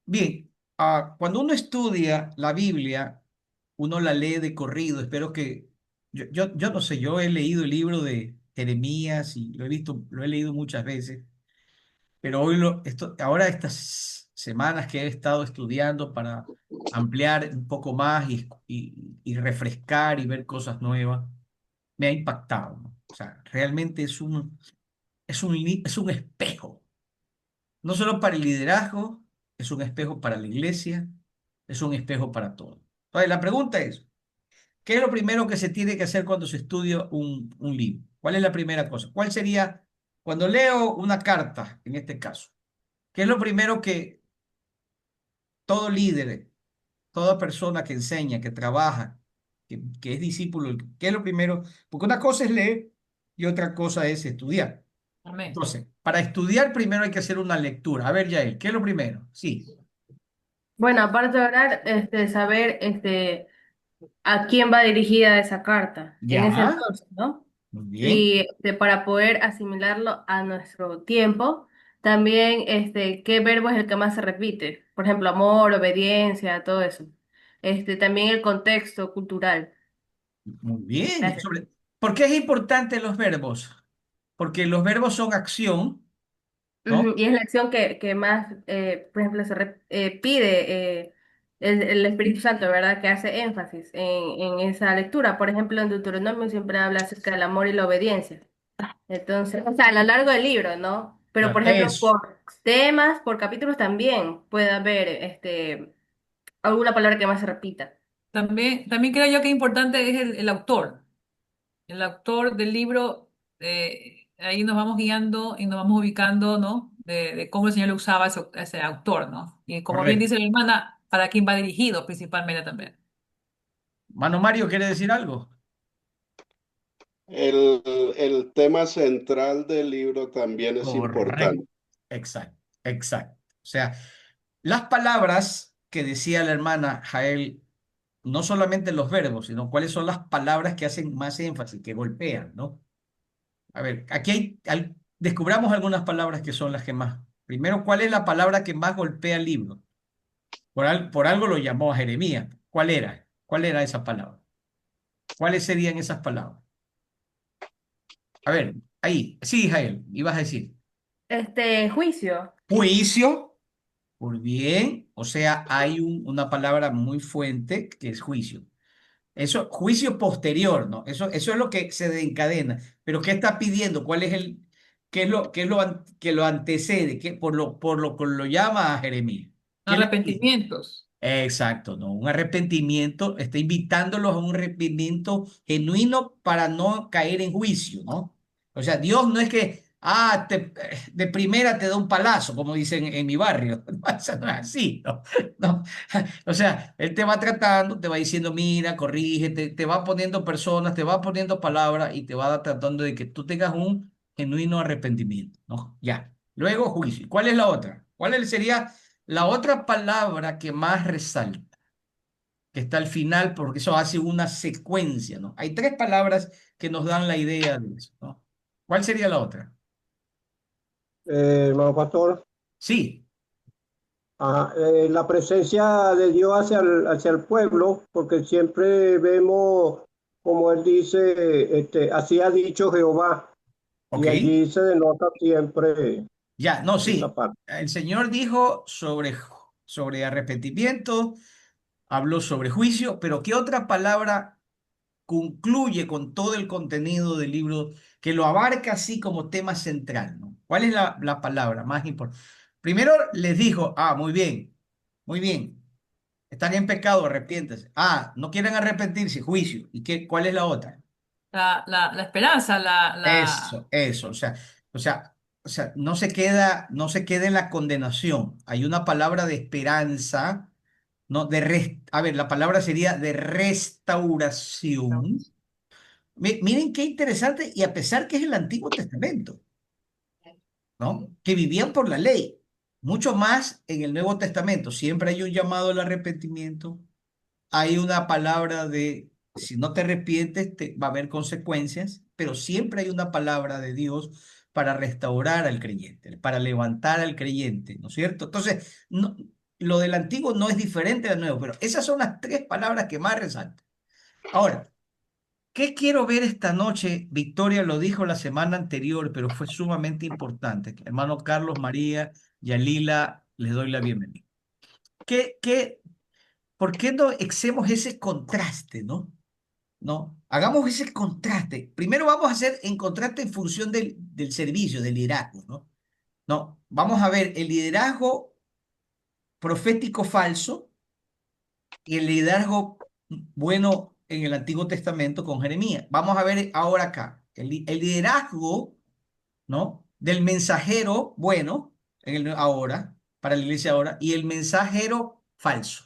Bien, cuando uno estudia la Biblia, uno la lee de corrido. Espero que, yo no sé, yo he leído el libro de Jeremías y lo he visto, lo he leído muchas veces, pero ahora estas semanas que he estado estudiando para ampliar un poco más y refrescar y ver cosas nuevas, me ha impactado, ¿no? O sea, realmente es un espejo. No solo para el liderazgo, es un espejo para la iglesia, es un espejo para todo. Entonces, la pregunta es, ¿qué es lo primero que se tiene que hacer cuando se estudia un libro? ¿Cuál es la primera cosa? ¿Cuál sería, cuando leo una carta, en este caso, qué es lo primero que todo líder, toda persona que enseña, que trabaja, que es discípulo, qué es lo primero? Porque una cosa es leer y otra cosa es estudiar. Amén. Entonces, para estudiar primero hay que hacer una lectura. A ver, Yael, ¿qué es lo primero? Sí. Bueno, aparte de orar, saber a quién va dirigida esa carta en ese Ya, entonces, ¿no? muy bien. Y para poder asimilarlo a nuestro tiempo, también qué verbo es el que más se repite. Por ejemplo, amor, obediencia, todo eso. También el contexto cultural. Muy bien. Gracias. ¿Por qué es importante los verbos? Porque los verbos son acción, ¿no? Ujú. Y es la acción que más, por ejemplo, pide el Espíritu Santo, ¿verdad? Que hace énfasis en esa lectura. Por ejemplo, en Deuteronomio siempre habla acerca del amor y la obediencia. Entonces, o sea, a lo largo del libro, ¿no? Pero, Claro, por ejemplo, eso. por temas, por capítulos también puede haber alguna palabra que más se repita. También creo yo que importante es el autor. El autor del libro, ahí nos vamos guiando y nos vamos ubicando, ¿no? De cómo el Señor lo usaba ese autor, ¿no? Y como bien Correcto. dice la hermana, para quién va dirigido principalmente también. Mano Mario, ¿quiere decir algo? El tema central del libro también es Correcto. importante. Exacto, exacto. O sea, las palabras que decía la hermana Jael, no solamente los verbos, sino cuáles son las palabras que hacen más énfasis, que golpean, ¿no? A ver, descubramos algunas palabras que son las que más. Primero, ¿cuál es la palabra que más golpea el libro? Por algo lo llamó a Jeremías. ¿Cuál era? ¿Cuál era esa palabra? ¿Cuáles serían esas palabras? A ver, ahí. Sí, Jael, ibas a decir. Juicio. Juicio, muy bien. O sea, hay una palabra muy fuerte que es juicio. Eso, juicio posterior, ¿no? Eso es lo que se desencadena. Pero ¿qué está pidiendo? ¿Qué es lo antecede? Por lo que lo llama a Jeremías? ¿Qué le pide? Arrepentimientos. Exacto, ¿no? Un arrepentimiento, está invitándolos a un arrepentimiento genuino para no caer en juicio, ¿no? O sea, Dios no es que, de primera te da un palazo, como dicen en mi barrio. No, eso no es así, ¿no? No. O sea, Él te va tratando, te va diciendo, mira, corrígete, te va poniendo personas, te va poniendo palabras y te va tratando de que tú tengas un genuino arrepentimiento, ¿no? Ya. Luego, juicio. ¿Cuál es la otra? Sería la otra palabra que más resalta, que está al final, porque eso hace una secuencia, ¿no? Hay tres palabras que nos dan la idea de eso, ¿no? ¿Cuál sería la otra? Hermano pastor, Sí, la presencia de Dios hacia el pueblo, porque siempre vemos, como él dice, así ha dicho Jehová, y ok. allí se denota siempre Ya, no, esa sí. parte. El Señor dijo sobre arrepentimiento, habló sobre juicio, pero ¿qué otra palabra concluye con todo el contenido del libro que lo abarca así como tema central, ¿no? ¿Cuál es la palabra más importante? Primero les dijo, muy bien, están en pecado, arrepiéntase. No quieren arrepentirse, juicio. ¿Cuál es la otra? La esperanza, Eso, o sea, no se queda en la condenación. Hay una palabra de esperanza, no, a ver, la palabra sería de restauración. Miren qué interesante, y a pesar que es el Antiguo Testamento, ¿no? Que vivían por la ley, mucho más en el Nuevo Testamento. Siempre hay un llamado al arrepentimiento, hay una palabra de, si no te arrepientes, va a haber consecuencias, pero siempre hay una palabra de Dios para restaurar al creyente, para levantar al creyente, ¿no es cierto? Entonces, no, lo del antiguo no es diferente del nuevo, pero esas son las tres palabras que más resaltan. Ahora, ¿qué quiero ver esta noche? Victoria lo dijo la semana anterior, pero fue sumamente importante. Hermano Carlos, María, Yalila, les doy la bienvenida. ¿Por qué no hacemos ese contraste, no? ¿No? Hagamos ese contraste. Primero vamos a hacer en contraste en función del servicio, del liderazgo, ¿no? No, vamos a ver el liderazgo profético falso y el liderazgo bueno en el Antiguo Testamento con Jeremías. Vamos a ver ahora acá el liderazgo, ¿no? Del mensajero bueno ahora, para la iglesia ahora, y el mensajero falso.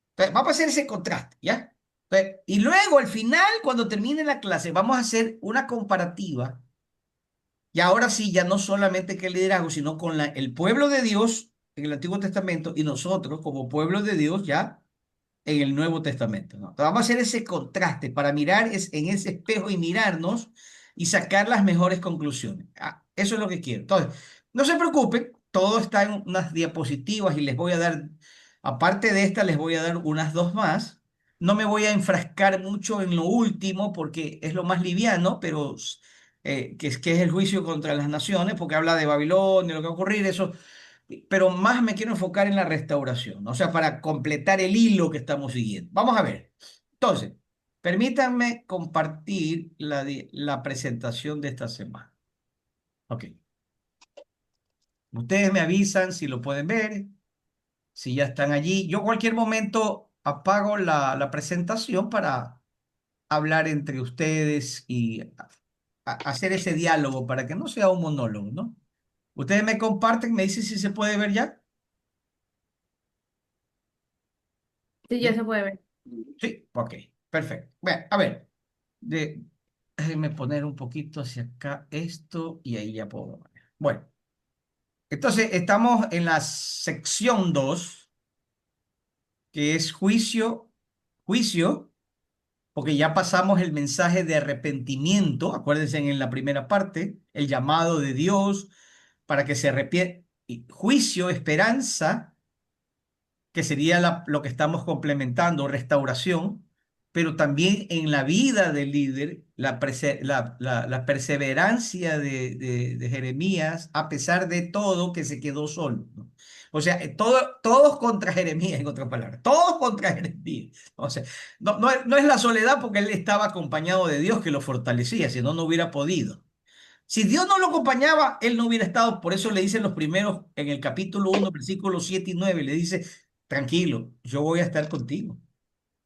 Entonces, vamos a hacer ese contraste, ¿ya? Entonces, y luego al final, cuando termine la clase, vamos a hacer una comparativa. Y ahora sí, ya no solamente que el liderazgo, sino con el pueblo de Dios en el Antiguo Testamento y nosotros como pueblo de Dios ya en el Nuevo Testamento, ¿no? Entonces, vamos a hacer ese contraste para mirar en ese espejo y mirarnos y sacar las mejores conclusiones. Eso es lo que quiero. Entonces, no se preocupen, todo está en unas diapositivas y les voy a dar, aparte de esta, les voy a dar unas dos más. No me voy a enfrascar mucho en lo último porque es lo más liviano, pero que es el juicio contra las naciones, porque habla de Babilonia, lo que va a ocurrir, eso, pero más me quiero enfocar en la restauración, ¿no? O sea, para completar el hilo que estamos siguiendo. Vamos a ver. Entonces, permítanme compartir la presentación de esta semana. Ok. Ustedes me avisan si lo pueden ver, si ya están allí. Yo cualquier momento apago la presentación para hablar entre ustedes y hacer ese diálogo para que no sea un monólogo, ¿no? Ustedes me comparten, me dicen si se puede ver ya. Sí, ya se ¿Sí? puede ver. Sí, ok, perfecto. Bueno, a ver, déjenme poner un poquito hacia acá esto y ahí ya puedo ver. Bueno, entonces estamos en la sección 2 que es juicio, porque ya pasamos el mensaje de arrepentimiento, acuérdense en la primera parte, el llamado de Dios para que se arrepienta, juicio, esperanza que sería lo que estamos complementando, restauración, pero también en la vida del líder, la perseverancia de Jeremías, a pesar de todo, que se quedó solo, ¿no? O sea, todos contra Jeremías, en otras palabras, todos contra Jeremías. O sea, no es la soledad porque él estaba acompañado de Dios que lo fortalecía, si no, no hubiera podido. Si Dios no lo acompañaba, él no hubiera estado. Por eso le dicen los primeros, en el capítulo 1, versículos 7 y 9, le dice, tranquilo, yo voy a estar contigo,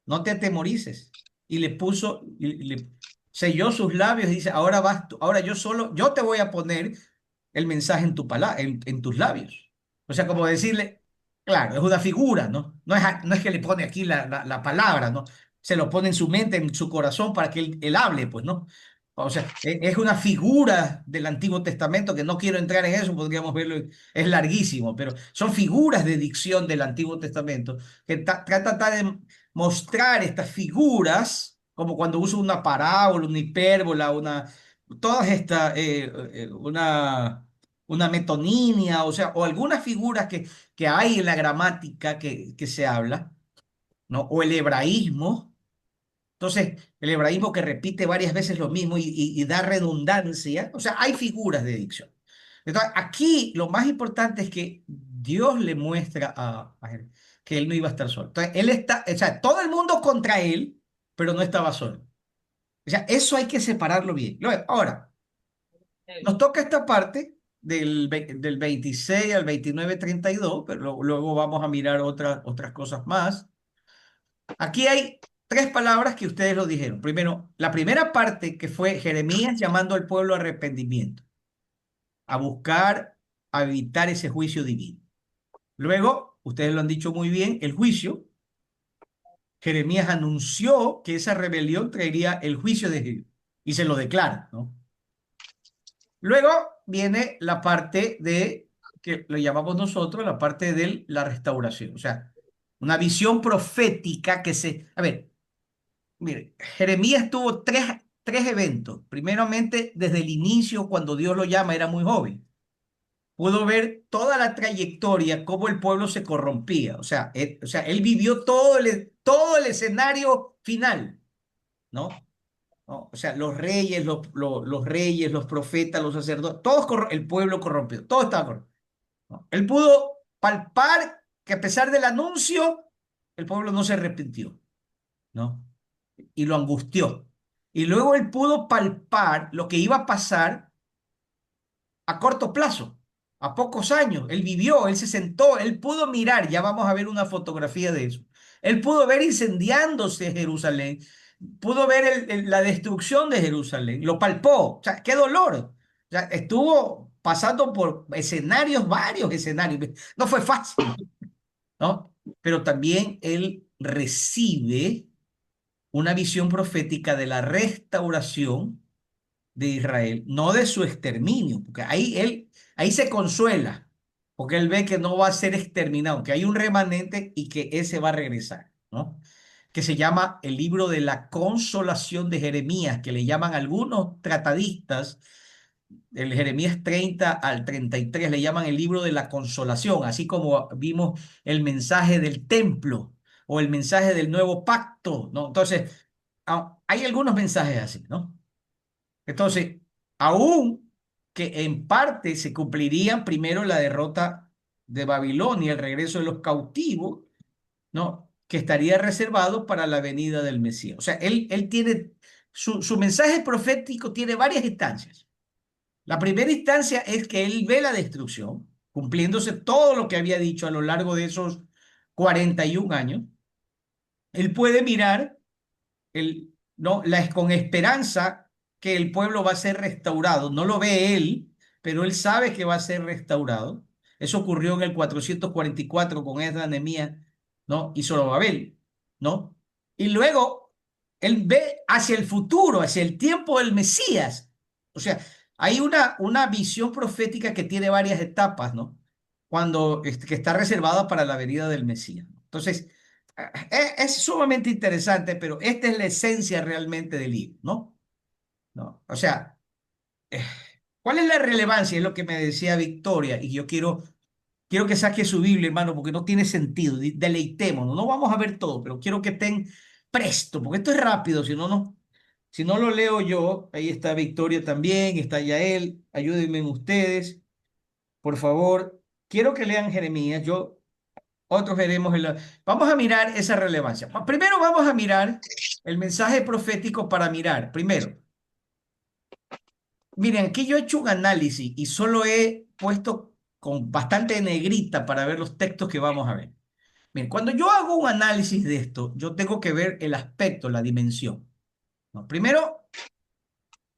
no te atemorices. Y le puso, y le selló sus labios y dice, ahora vas tú, ahora yo te voy a poner el mensaje en tus labios. O sea, como decirle, claro, es una figura, ¿no? No es que le pone aquí la palabra, ¿no? Se lo pone en su mente, en su corazón para que él hable, pues, ¿no? O sea, es una figura del Antiguo Testamento que no quiero entrar en eso, podríamos verlo, es larguísimo, pero son figuras de dicción del Antiguo Testamento que trata de mostrar estas figuras, como cuando uso una parábola, una hipérbola, todas estas, una metonímia, o sea, o algunas figuras que hay en la gramática que se habla, ¿no? O el hebraísmo. Entonces, el hebraísmo que repite varias veces lo mismo y da redundancia, o sea, hay figuras de dicción. Entonces, aquí lo más importante es que Dios le muestra a él que él no iba a estar solo. Entonces, o sea, todo el mundo contra él, pero no estaba solo. O sea, eso hay que separarlo bien. Ahora, nos toca esta parte del 26 al 29, 32, pero luego vamos a mirar otras cosas más. Aquí hay tres palabras que ustedes lo dijeron. Primero, la primera parte que fue Jeremías llamando al pueblo a arrepentimiento, a buscar, a evitar ese juicio divino. Luego, ustedes lo han dicho muy bien, el juicio. Jeremías anunció que esa rebelión traería el juicio de Dios y se lo declara, ¿no? Luego viene la parte que lo llamamos nosotros, la parte de la restauración, o sea, una visión profética a ver, mire, Jeremías tuvo tres eventos. Primeramente, desde el inicio, cuando Dios lo llama, era muy joven. pudo ver toda la trayectoria, cómo el pueblo se corrompía. O sea, él vivió todo el escenario final, ¿no? ¿No? O sea, los reyes, los profetas, los sacerdotes, el pueblo corrompido, todo estaba corrompido, ¿no? Él pudo palpar que a pesar del anuncio, el pueblo no se arrepintió, ¿no? Y lo angustió. Y luego él pudo palpar lo que iba a pasar a corto plazo, a pocos años. Él vivió, él se sentó, él pudo mirar, ya vamos a ver una fotografía de eso. Él pudo ver incendiándose Jerusalén, pudo ver la destrucción de Jerusalén, lo palpó. O sea, qué dolor. O sea, estuvo pasando por escenarios, varios escenarios. No fue fácil, ¿no? Pero también él recibe una visión profética de la restauración de Israel, no de su exterminio, porque ahí se consuela, porque él ve que no va a ser exterminado, que hay un remanente y que ese va a regresar, ¿no? Que se llama el libro de la consolación de Jeremías, que le llaman algunos tratadistas, el Jeremías 30 al 33 le llaman el libro de la consolación, así como vimos el mensaje del templo o el mensaje del nuevo pacto, ¿no? Entonces, hay algunos mensajes así, ¿no? Entonces, aún que en parte se cumplirían primero la derrota de Babilonia, el regreso de los cautivos, ¿no? Que estaría reservado para la venida del Mesías. O sea, él tiene, su mensaje profético tiene varias instancias. La primera instancia es que él ve la destrucción, cumpliéndose todo lo que había dicho a lo largo de esos 41 años. Él puede mirar no, con esperanza que el pueblo va a ser restaurado. No lo ve él, pero él sabe que va a ser restaurado. Eso ocurrió en el 444 con Esdras, Nehemías, ¿no? Y Zorobabel, ¿no? Y luego él ve hacia el futuro, hacia el tiempo del Mesías. O sea, hay una visión profética que tiene varias etapas, ¿no? Que está reservada para la venida del Mesías. Entonces, es sumamente interesante, pero esta es la esencia realmente del libro, ¿no? ¿No? O sea, eh, ¿cuál es la relevancia? Es lo que me decía Victoria, y yo quiero que saque su Biblia, hermano, porque no tiene sentido. Deleitémonos, no vamos a ver todo, pero quiero que estén presto, porque esto es rápido, si no, no. Si no lo leo yo, ahí está Victoria también, está Yael, ayúdenme ustedes, por favor. Quiero que lean Jeremías, otros veremos. Vamos a mirar esa relevancia. Primero vamos a mirar el mensaje profético para mirar. Primero, miren, aquí yo he hecho un análisis y solo he puesto con bastante negrita para ver los textos que vamos a ver. Miren, cuando yo hago un análisis de esto, yo tengo que ver el aspecto, la dimensión, ¿no? Primero,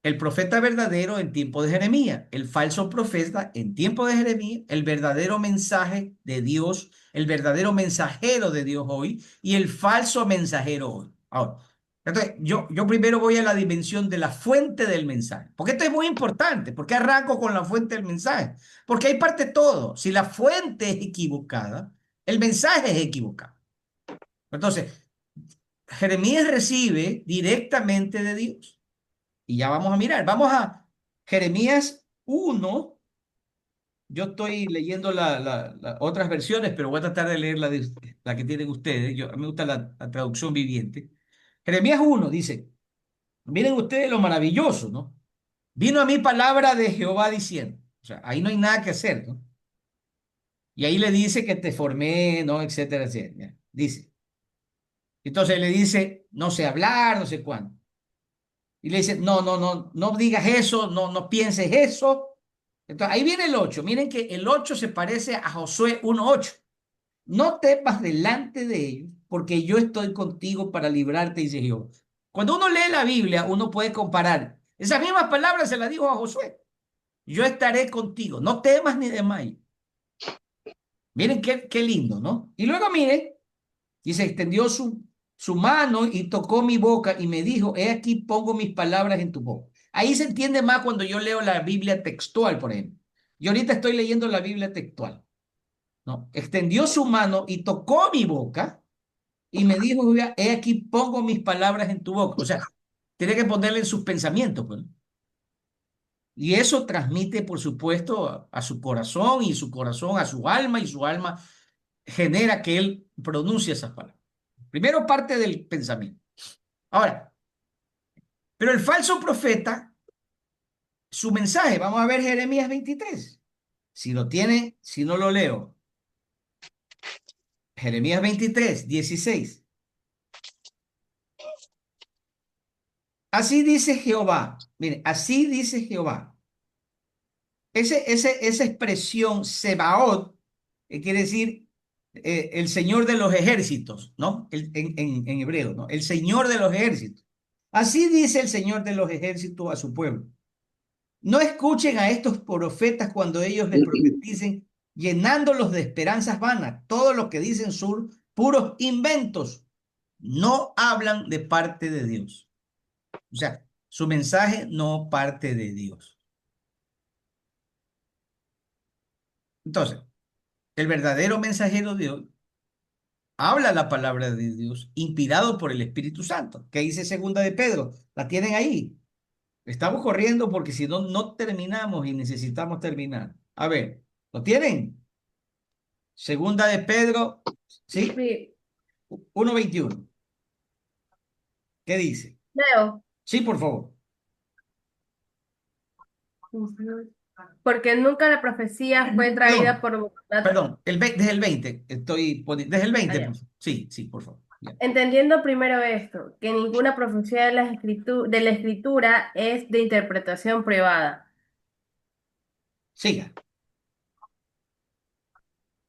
el profeta verdadero en tiempo de Jeremías, el falso profeta en tiempo de Jeremías, el verdadero mensaje de Dios, el verdadero mensajero de Dios hoy y el falso mensajero hoy. Ahora, entonces, yo primero voy a la dimensión de la fuente del mensaje, porque esto es muy importante. ¿Por qué arranco con la fuente del mensaje? Porque ahí parte todo. Si la fuente es equivocada, el mensaje es equivocado. Entonces, Jeremías recibe directamente de Dios. Y ya vamos a mirar. Vamos a Jeremías 1. Yo estoy leyendo otras versiones, pero voy a tratar de leer la que tienen ustedes. A mí me gusta la traducción viviente. Jeremías 1 dice, miren ustedes lo maravilloso, ¿no? Vino a mí palabra de Jehová diciendo. O sea, ahí no hay nada que hacer, ¿no? Y ahí le dice que te formé, ¿no? Etcétera, etcétera. Dice. Entonces le dice, no sé hablar, no sé cuándo. Y le dice, no, no, no, no digas eso, no, no pienses eso. Entonces, ahí viene el 8. Miren que el 8 se parece a Josué 1:8. No temas delante de ellos, porque yo estoy contigo para librarte, dice Jehová. Cuando uno lee la Biblia, uno puede comparar. Esas mismas palabras se las dijo a Josué. Yo estaré contigo, no temas ni desmayes. Miren qué lindo, ¿no? Y luego miren, y se extendió su mano y tocó mi boca y me dijo, he aquí pongo mis palabras en tu boca. Ahí se entiende más cuando yo leo la Biblia textual, por ejemplo. Yo ahorita estoy leyendo la Biblia textual, ¿no? Extendió su mano y tocó mi boca y me dijo, he aquí pongo mis palabras en tu boca. O sea, tiene que ponerle en sus pensamientos, pues, ¿no? Y eso transmite, por supuesto, a su corazón y su corazón a su alma y su alma genera que él pronuncie esas palabras. Primero parte del pensamiento. Ahora, pero el falso profeta, su mensaje, vamos a ver Jeremías 23. Si lo tiene, si no lo leo. Jeremías 23, 16. Así dice Jehová. Mire, así dice Jehová. Esa expresión Sebaot, quiere decir el Señor de los ejércitos, ¿no? En hebreo, ¿no? El Señor de los ejércitos. Así dice el Señor de los ejércitos a su pueblo. No escuchen a estos profetas cuando ellos les profeticen, llenándolos de esperanzas vanas. Todo lo que dicen son puros inventos. No hablan de parte de Dios. O sea, su mensaje no parte de Dios. Entonces, el verdadero mensajero de Dios habla la palabra de Dios, inspirado por el Espíritu Santo. ¿Qué dice segunda de Pedro? ¿La tienen ahí? Estamos corriendo porque si no, no terminamos y necesitamos terminar. A ver, ¿lo tienen? Segunda de Pedro, ¿sí? Sí, 1:21. ¿Qué dice? leo. Sí, por favor. Ujú. Porque nunca la profecía fue traída Perdón, por voluntad. perdón, desde el 20, estoy poniendo, desde el 20, Allá. por favor. Sí, sí, por favor. Ya. Entendiendo primero esto, que ninguna profecía de la escritura es de interpretación privada, Siga.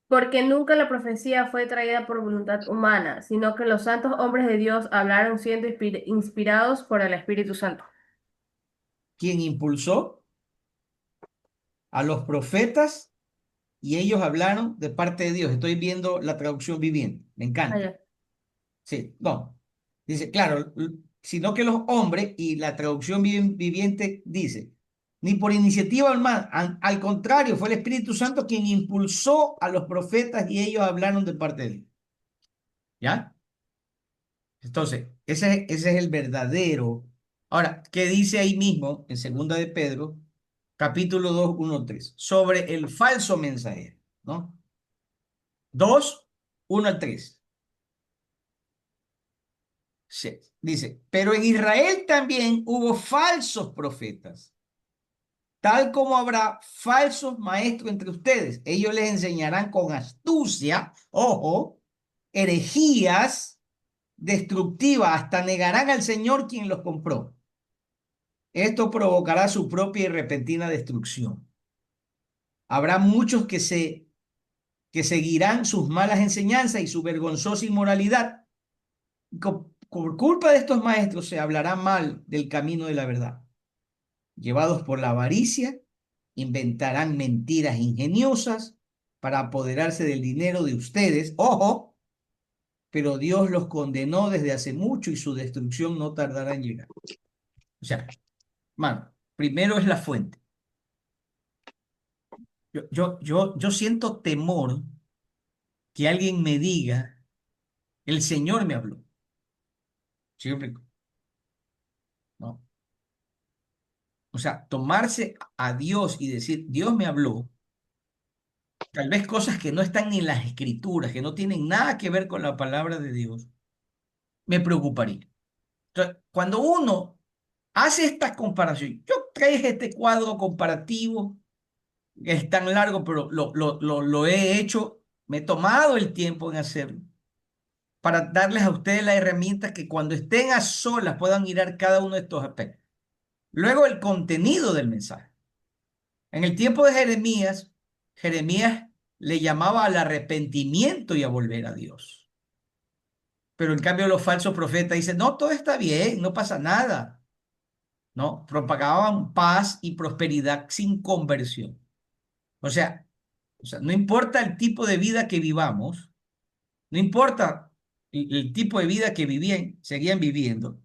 porque nunca la profecía fue traída por voluntad humana, sino que los santos hombres de Dios hablaron siendo inspirados por el Espíritu Santo. ¿Quién impulsó a los profetas y ellos hablaron de parte de Dios? Estoy viendo la traducción viviente. Me encanta. Allá. Sí, no. Dice, claro, sino que los hombres, y la traducción viviente dice, ni por iniciativa humana, al contrario, fue el Espíritu Santo quien impulsó a los profetas y ellos hablaron de parte de Dios. ¿Ya? Entonces, ese es el verdadero. Ahora, ¿qué dice ahí mismo en segunda de Pedro, capítulo 2, 1, 3? Sobre el falso mensajero, ¿no? 2, 1 al 3. Sí, dice, pero en Israel también hubo falsos profetas, tal como habrá falsos maestros entre ustedes. Ellos les enseñarán con astucia, ojo, herejías destructivas, hasta negarán al Señor quien los compró. Esto provocará su propia y repentina destrucción. Habrá muchos que seguirán sus malas enseñanzas y su vergonzosa inmoralidad. Por culpa de estos maestros se hablará mal del camino de la verdad. Llevados por la avaricia, inventarán mentiras ingeniosas para apoderarse del dinero de ustedes. Ojo, pero Dios los condenó desde hace mucho y su destrucción no tardará en llegar. O sea, mano, primero es la fuente. Yo siento temor que alguien me diga, el Señor me habló. ¿Sí me explico? ¿No? O sea, tomarse a Dios y decir, Dios me habló, tal vez cosas que no están ni en las escrituras, que no tienen nada que ver con la palabra de Dios, me preocuparía. Entonces, cuando uno hace esta comparación, yo traje este cuadro comparativo, que es tan largo, pero lo he hecho, me he tomado el tiempo en hacerlo, para darles a ustedes la herramienta que cuando estén a solas puedan mirar cada uno de estos aspectos. Luego, el contenido del mensaje. En el tiempo de Jeremías, Jeremías le llamaba al arrepentimiento y a volver a Dios. Pero en cambio los falsos profetas dicen, no, todo está bien, no pasa nada. ¿No? Propagaban paz y prosperidad sin conversión. O sea, no importa el tipo de vida que vivamos, no importa el tipo de vida que vivían, seguían viviendo,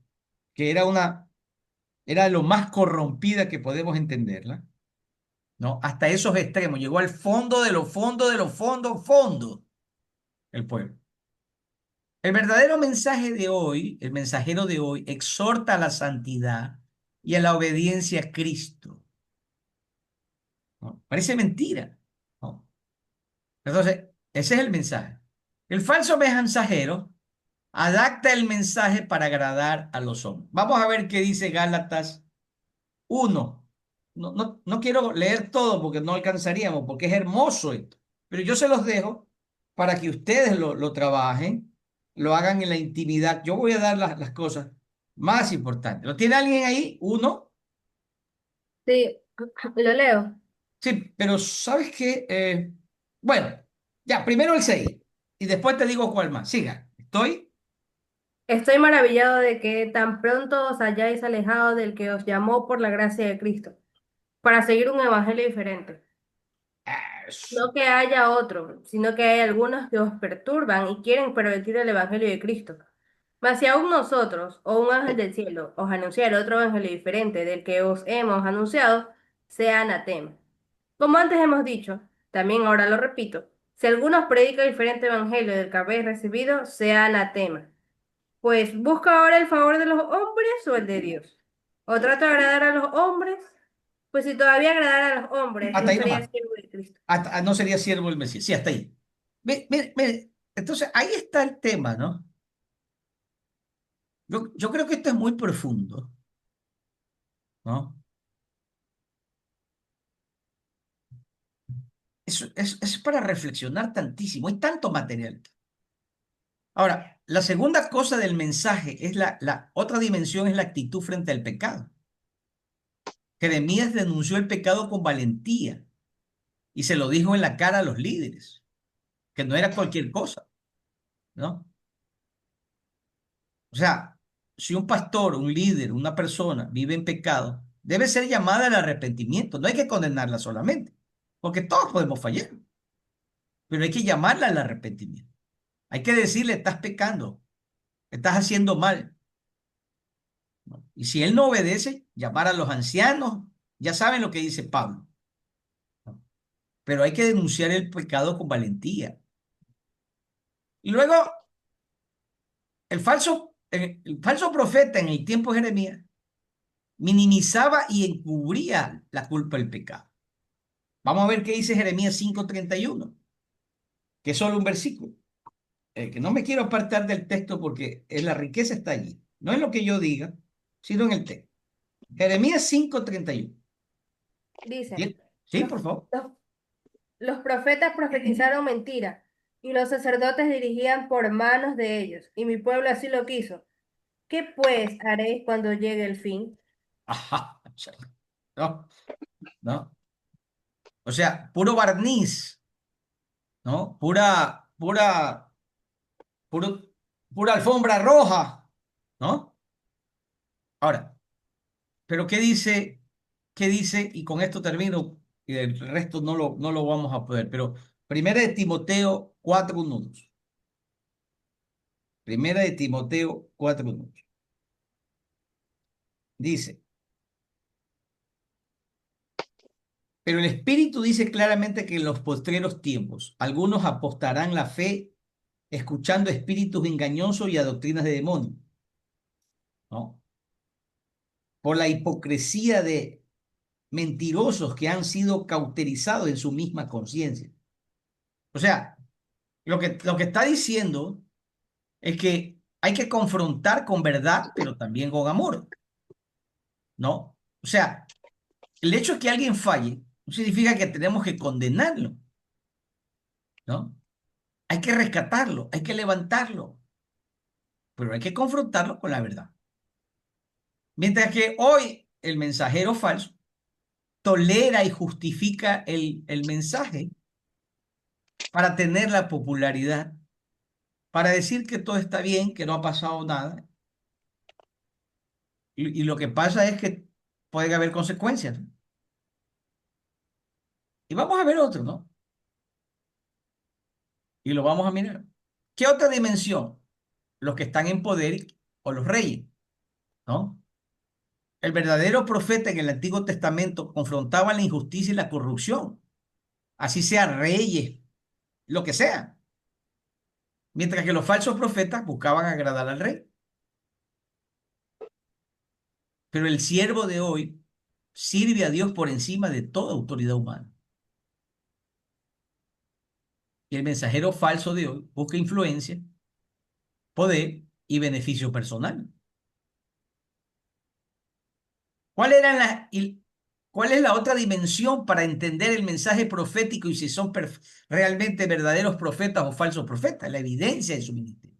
que era lo más corrompida que podemos entenderla, ¿no? Hasta esos extremos, llegó al fondo de los fondos de los fondos, fondo, el pueblo. El verdadero mensaje de hoy, el mensajero de hoy, exhorta a la santidad y a la obediencia a Cristo. ¿no? Parece mentira, ¿no? Entonces, ese es el mensaje. El falso mensajero adapta el mensaje para agradar a los hombres. Vamos a ver qué dice Gálatas 1. No quiero leer todo porque no alcanzaríamos, porque es hermoso esto. Pero yo se los dejo para que ustedes lo trabajen, lo hagan en la intimidad. Yo voy a dar las cosas más importantes. ¿Lo tiene alguien ahí? Uno. Sí, lo leo. Sí, pero ¿sabes qué? Bueno, ya, primero el 6 y después te digo cuál más. Siga. Estoy. Estoy maravillado de que tan pronto os hayáis alejado del que os llamó por la gracia de Cristo, para seguir un evangelio diferente. Eso. No que haya otro, sino que hay algunos que os perturban y quieren pervertir el evangelio de Cristo. Mas si aún nosotros, o un ángel del cielo, os anunciara otro evangelio diferente del que os hemos anunciado, sea anatema. Como antes hemos dicho, también ahora lo repito, si alguno os predica diferente evangelio del que habéis recibido, sea anatema. Pues busca ahora el favor de los hombres o el de Dios. O trata de agradar a los hombres, pues si todavía agradara a los hombres, Hasta no ahí sería nomás. siervo de Cristo. No sería siervo el Mesías. Sí, hasta ahí. Mire. Entonces, ahí está el tema, ¿no? Yo creo que esto es muy profundo, ¿no? Es para reflexionar tantísimo. Hay tanto material. Ahora, la segunda cosa del mensaje es la otra dimensión es la actitud frente al pecado. Jeremías denunció el pecado con valentía y se lo dijo en la cara a los líderes, que no era cualquier cosa, ¿no? O sea, si un pastor, un líder, una persona vive en pecado, debe ser llamada al arrepentimiento. No hay que condenarla solamente, porque todos podemos fallar, pero hay que llamarla al arrepentimiento. Hay que decirle, estás pecando, estás haciendo mal, ¿no? Y si él no obedece, llamar a los ancianos, ya saben lo que dice Pablo, ¿no? Pero hay que denunciar el pecado con valentía. Y luego, el falso profeta en el tiempo de Jeremías minimizaba y encubría la culpa del pecado. Vamos a ver qué dice Jeremías 5:31, que es solo un versículo. Que no me quiero apartar del texto porque la riqueza está allí. No es lo que yo diga, sino en el texto. Jeremías 5:31. Dice, ¿Sí? Sí, los, por favor. los, los profetas profetizaron mentira, y los sacerdotes dirigían por manos de ellos, y mi pueblo así lo quiso. ¿Qué pues haréis cuando llegue el fin? Ajá. No, no. O sea, puro barniz, ¿no? Puro, pura alfombra roja, ¿no? Ahora, pero ¿qué dice? ¿Qué dice? Y con esto termino, y el resto no lo vamos a poder, pero Primera de Timoteo 4:1. Primera de Timoteo 4:1. Dice, pero el Espíritu dice claramente que en los postreros tiempos algunos apostarán la fe escuchando espíritus engañosos y a doctrinas de demonios, ¿no? Por la hipocresía de mentirosos que han sido cauterizados en su misma conciencia. O sea, lo que está diciendo es que hay que confrontar con verdad, pero también con amor, ¿no? O sea, el hecho de que alguien falle no significa que tenemos que condenarlo, ¿no? Hay que rescatarlo, hay que levantarlo, pero hay que confrontarlo con la verdad. Mientras que hoy el mensajero falso tolera y justifica el mensaje para tener la popularidad, para decir que todo está bien, que no ha pasado nada. Y lo que pasa es que puede haber consecuencias, ¿no? Y vamos a ver otro, ¿no? Y lo vamos a mirar. ¿Qué otra dimensión? Los que están en poder o los reyes, ¿no? El verdadero profeta en el Antiguo Testamento confrontaba la injusticia y la corrupción, así sean reyes, lo que sea, mientras que los falsos profetas buscaban agradar al rey. Pero el siervo de hoy sirve a Dios por encima de toda autoridad humana. Y el mensajero falso de hoy busca influencia, poder y beneficio personal. ¿Cuál era cuál es la otra dimensión para entender el mensaje profético y si son realmente verdaderos profetas o falsos profetas? La evidencia de su ministerio.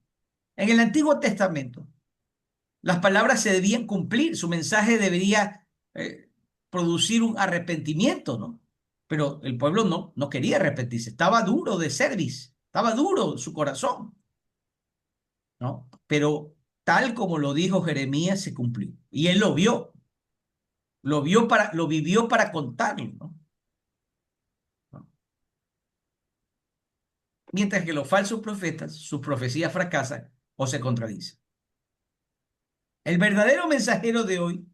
En el Antiguo Testamento, las palabras se debían cumplir, su mensaje debería producir un arrepentimiento, ¿no? Pero el pueblo no quería arrepentirse, estaba duro de cerviz, estaba duro su corazón, ¿no? Pero tal como lo dijo Jeremías, se cumplió. Y él lo vivió para contarlo, ¿no? Mientras que los falsos profetas, sus profecías fracasan o se contradicen. El verdadero mensajero de hoy,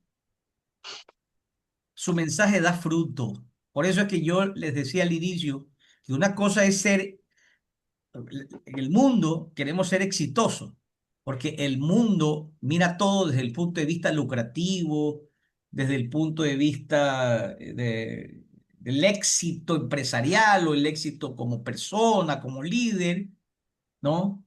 su mensaje da fruto. Por eso es que yo les decía al inicio que una cosa es ser, en el mundo queremos ser exitosos, porque el mundo mira todo desde el punto de vista lucrativo, desde el punto de vista del éxito empresarial o el éxito como persona, como líder, ¿no?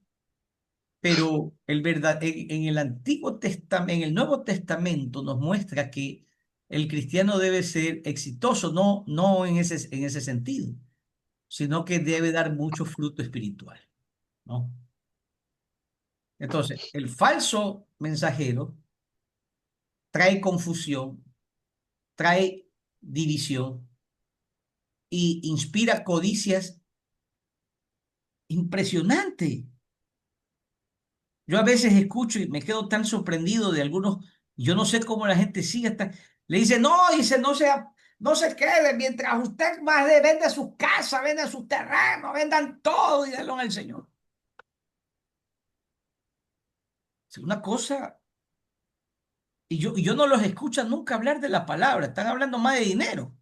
Pero en el Antiguo Testamento, en el Nuevo Testamento nos muestra que el cristiano debe ser exitoso, no en ese sentido, sino que debe dar mucho fruto espiritual, ¿no? Entonces, el falso mensajero trae confusión, trae división y inspira codicias impresionantes. Yo a veces escucho y me quedo tan sorprendido de algunos, yo no sé cómo la gente sigue hasta, le dice, no, dice, no se quede, mientras usted más de venda sus casas, venda sus terrenos, vendan todo y denlo al Señor. Es una cosa, y yo no los escucho nunca hablar de la palabra, están hablando más de dinero.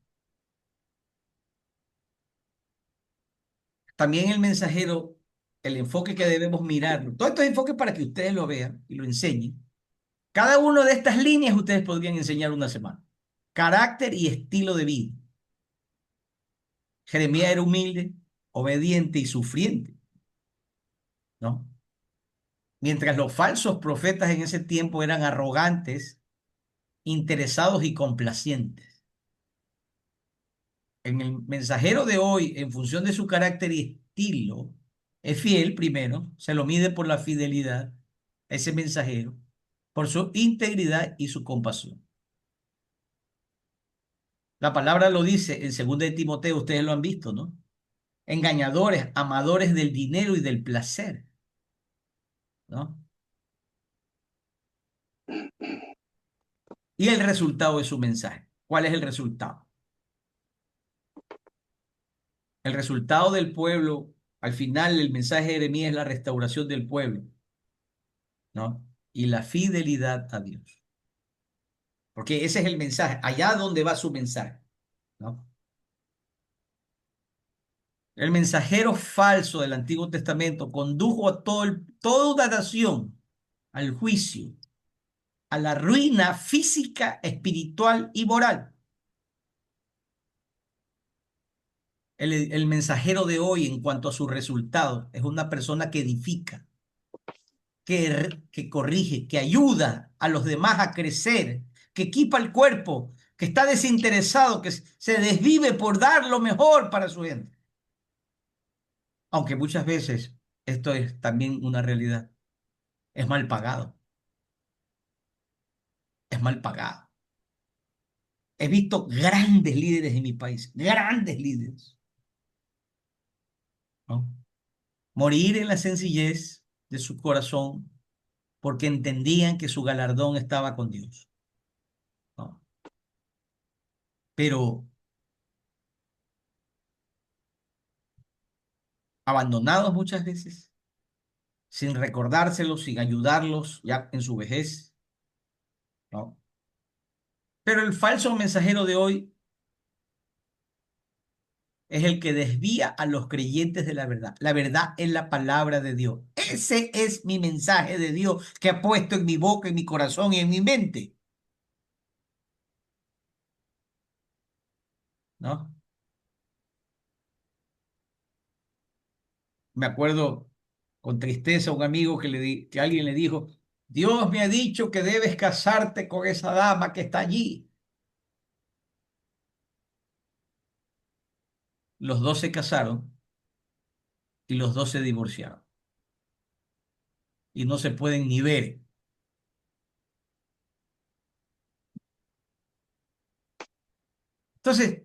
También el mensajero, el enfoque que debemos mirarlo, todos estos enfoques para que ustedes lo vean y lo enseñen. Cada una de estas líneas ustedes podrían enseñar una semana. Carácter y estilo de vida. Jeremías era humilde, obediente y sufriente, ¿no? Mientras los falsos profetas en ese tiempo eran arrogantes, interesados y complacientes. En el mensajero de hoy, en función de su carácter y estilo, es fiel primero, se lo mide por la fidelidad, ese mensajero, por su integridad y su compasión. La palabra lo dice en 2 de Timoteo, ustedes lo han visto, ¿no? Engañadores, amadores del dinero y del placer, ¿no? Y el resultado de su mensaje. ¿Cuál es el resultado? El resultado del pueblo, al final el mensaje de Jeremías es la restauración del pueblo, ¿no? Y la fidelidad a Dios. Porque ese es el mensaje, allá donde va su mensaje, ¿no? El mensajero falso del Antiguo Testamento condujo a toda una nación al juicio, a la ruina física, espiritual y moral. El mensajero de hoy, en cuanto a su resultado, es una persona que edifica, que corrige, que ayuda a los demás a crecer, que equipa el cuerpo, que está desinteresado, que se desvive por dar lo mejor para su gente. Aunque muchas veces esto es también una realidad. Es mal pagado, es mal pagado. He visto grandes líderes en mi país, grandes líderes, ¿no? Morir en la sencillez de su corazón porque entendían que su galardón estaba con Dios, ¿no? Pero abandonados muchas veces, sin recordárselos, sin ayudarlos ya en su vejez, ¿no? Pero el falso mensajero de hoy es el que desvía a los creyentes de la verdad. La verdad es la palabra de Dios. Ese es mi mensaje de Dios que ha puesto en mi boca, en mi corazón y en mi mente, ¿no? Me acuerdo con tristeza a un amigo que alguien le dijo, Dios me ha dicho que debes casarte con esa dama que está allí. Los dos se casaron y los dos se divorciaron y no se pueden ni ver. Entonces,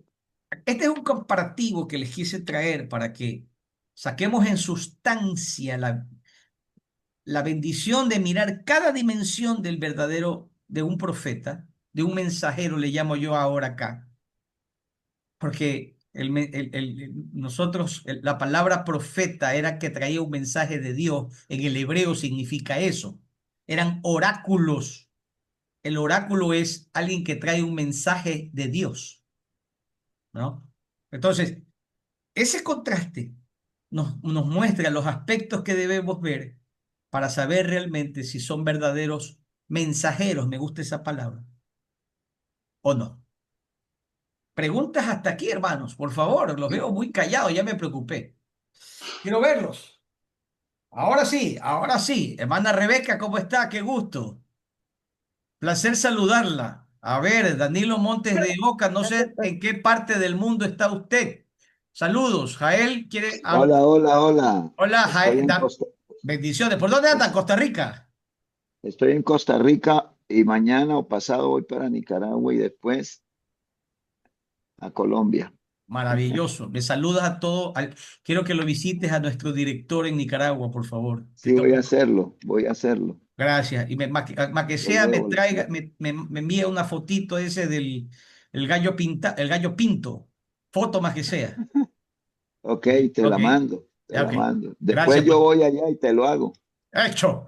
este es un comparativo que les quise traer para que saquemos en sustancia la bendición de mirar cada dimensión del verdadero, de un profeta, de un mensajero, le llamo yo ahora acá, porque la palabra profeta era que traía un mensaje de Dios, en el hebreo significa eso, eran oráculos. El oráculo es alguien que trae un mensaje de Dios, ¿no? Entonces, ese contraste nos muestra los aspectos que debemos ver para saber realmente si son verdaderos mensajeros, me gusta esa palabra, o no. Preguntas hasta aquí, hermanos, por favor, los veo muy callados, ya me preocupé. Quiero verlos. Ahora sí. Hermana Rebeca, ¿cómo está? Qué gusto. Placer saludarla. A ver, Danilo Montes de Oca, no sé en qué parte del mundo está usted. Saludos. Jael quiere... Hola, hola, hola. Hola, Estoy en bendiciones. ¿Por dónde andan? Costa Rica. estoy en Costa Rica y mañana o pasado voy para Nicaragua y después a Colombia. Maravilloso. Me saludas a todos. Quiero que lo visites a nuestro director en Nicaragua, por favor. Sí, voy a hacerlo, voy a hacerlo. Gracias. Y más que Lo sea, me veo. traiga, me envía una fotito ese del el gallo pinto. Foto más que sea. Ok, Ok. te Ya, la ok. mando. Después Gracias, yo voy allá y te lo hago. hecho.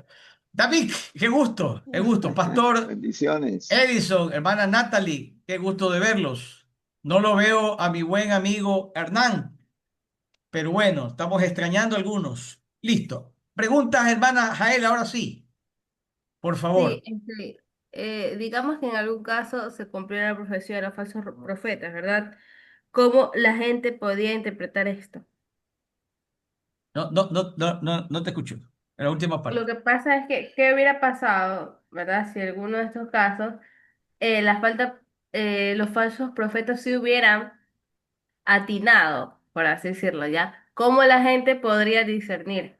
David, qué gusto, qué gusto. Pastor Bendiciones. Edison, hermana Natalie, qué gusto de verlos. No lo veo a mi buen amigo Hernán, pero bueno, estamos extrañando algunos. Listo. Preguntas, hermana Jael, ahora sí, por favor. Sí, digamos que en algún caso se cumplió la profecía de los falsos profetas, ¿verdad? ¿Cómo la gente podía interpretar esto? No te escucho. En la última Lo parte. que pasa es que, ¿qué hubiera pasado, ¿verdad? Si alguno de estos casos, los falsos profetas sí hubieran atinado, por así decirlo, ¿ya? ¿Cómo la gente podría discernir?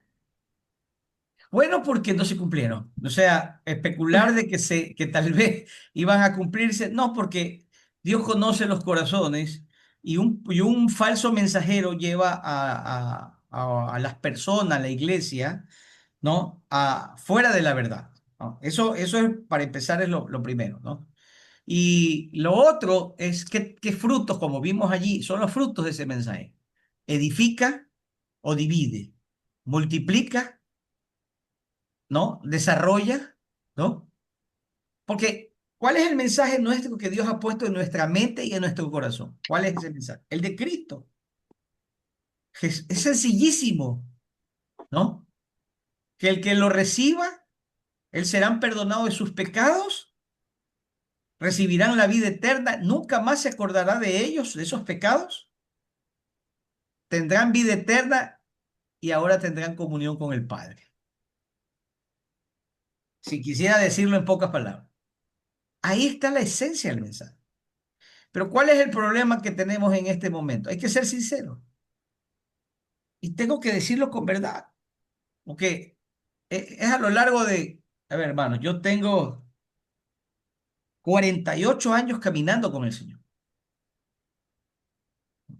Bueno, porque no se cumplieron. O sea, especular de que tal vez iban a cumplirse, no, porque Dios conoce los corazones y un falso mensajero lleva a las personas, a la iglesia, ¿no? Fuera de la verdad, ¿no? Eso es, para empezar, es lo primero, ¿no? Y lo otro es qué frutos, como vimos allí, son los frutos de ese mensaje. Edifica o divide, multiplica, ¿no? Desarrolla, ¿no? Porque, ¿cuál es el mensaje nuestro que Dios ha puesto en nuestra mente y en nuestro corazón? ¿Cuál es ese mensaje? El de Cristo. Es sencillísimo, ¿no? Que el que lo reciba, él serán perdonados de sus pecados, recibirán la vida eterna, nunca más se acordará de ellos, de esos pecados, tendrán vida eterna y ahora tendrán comunión con el Padre. Si quisiera decirlo en pocas palabras. Ahí está la esencia del mensaje. Pero ¿cuál es el problema que tenemos en este momento? Hay que ser sincero. Y tengo que decirlo con verdad. Porque es a lo largo de... A ver, hermanos, yo tengo 48 años caminando con el Señor.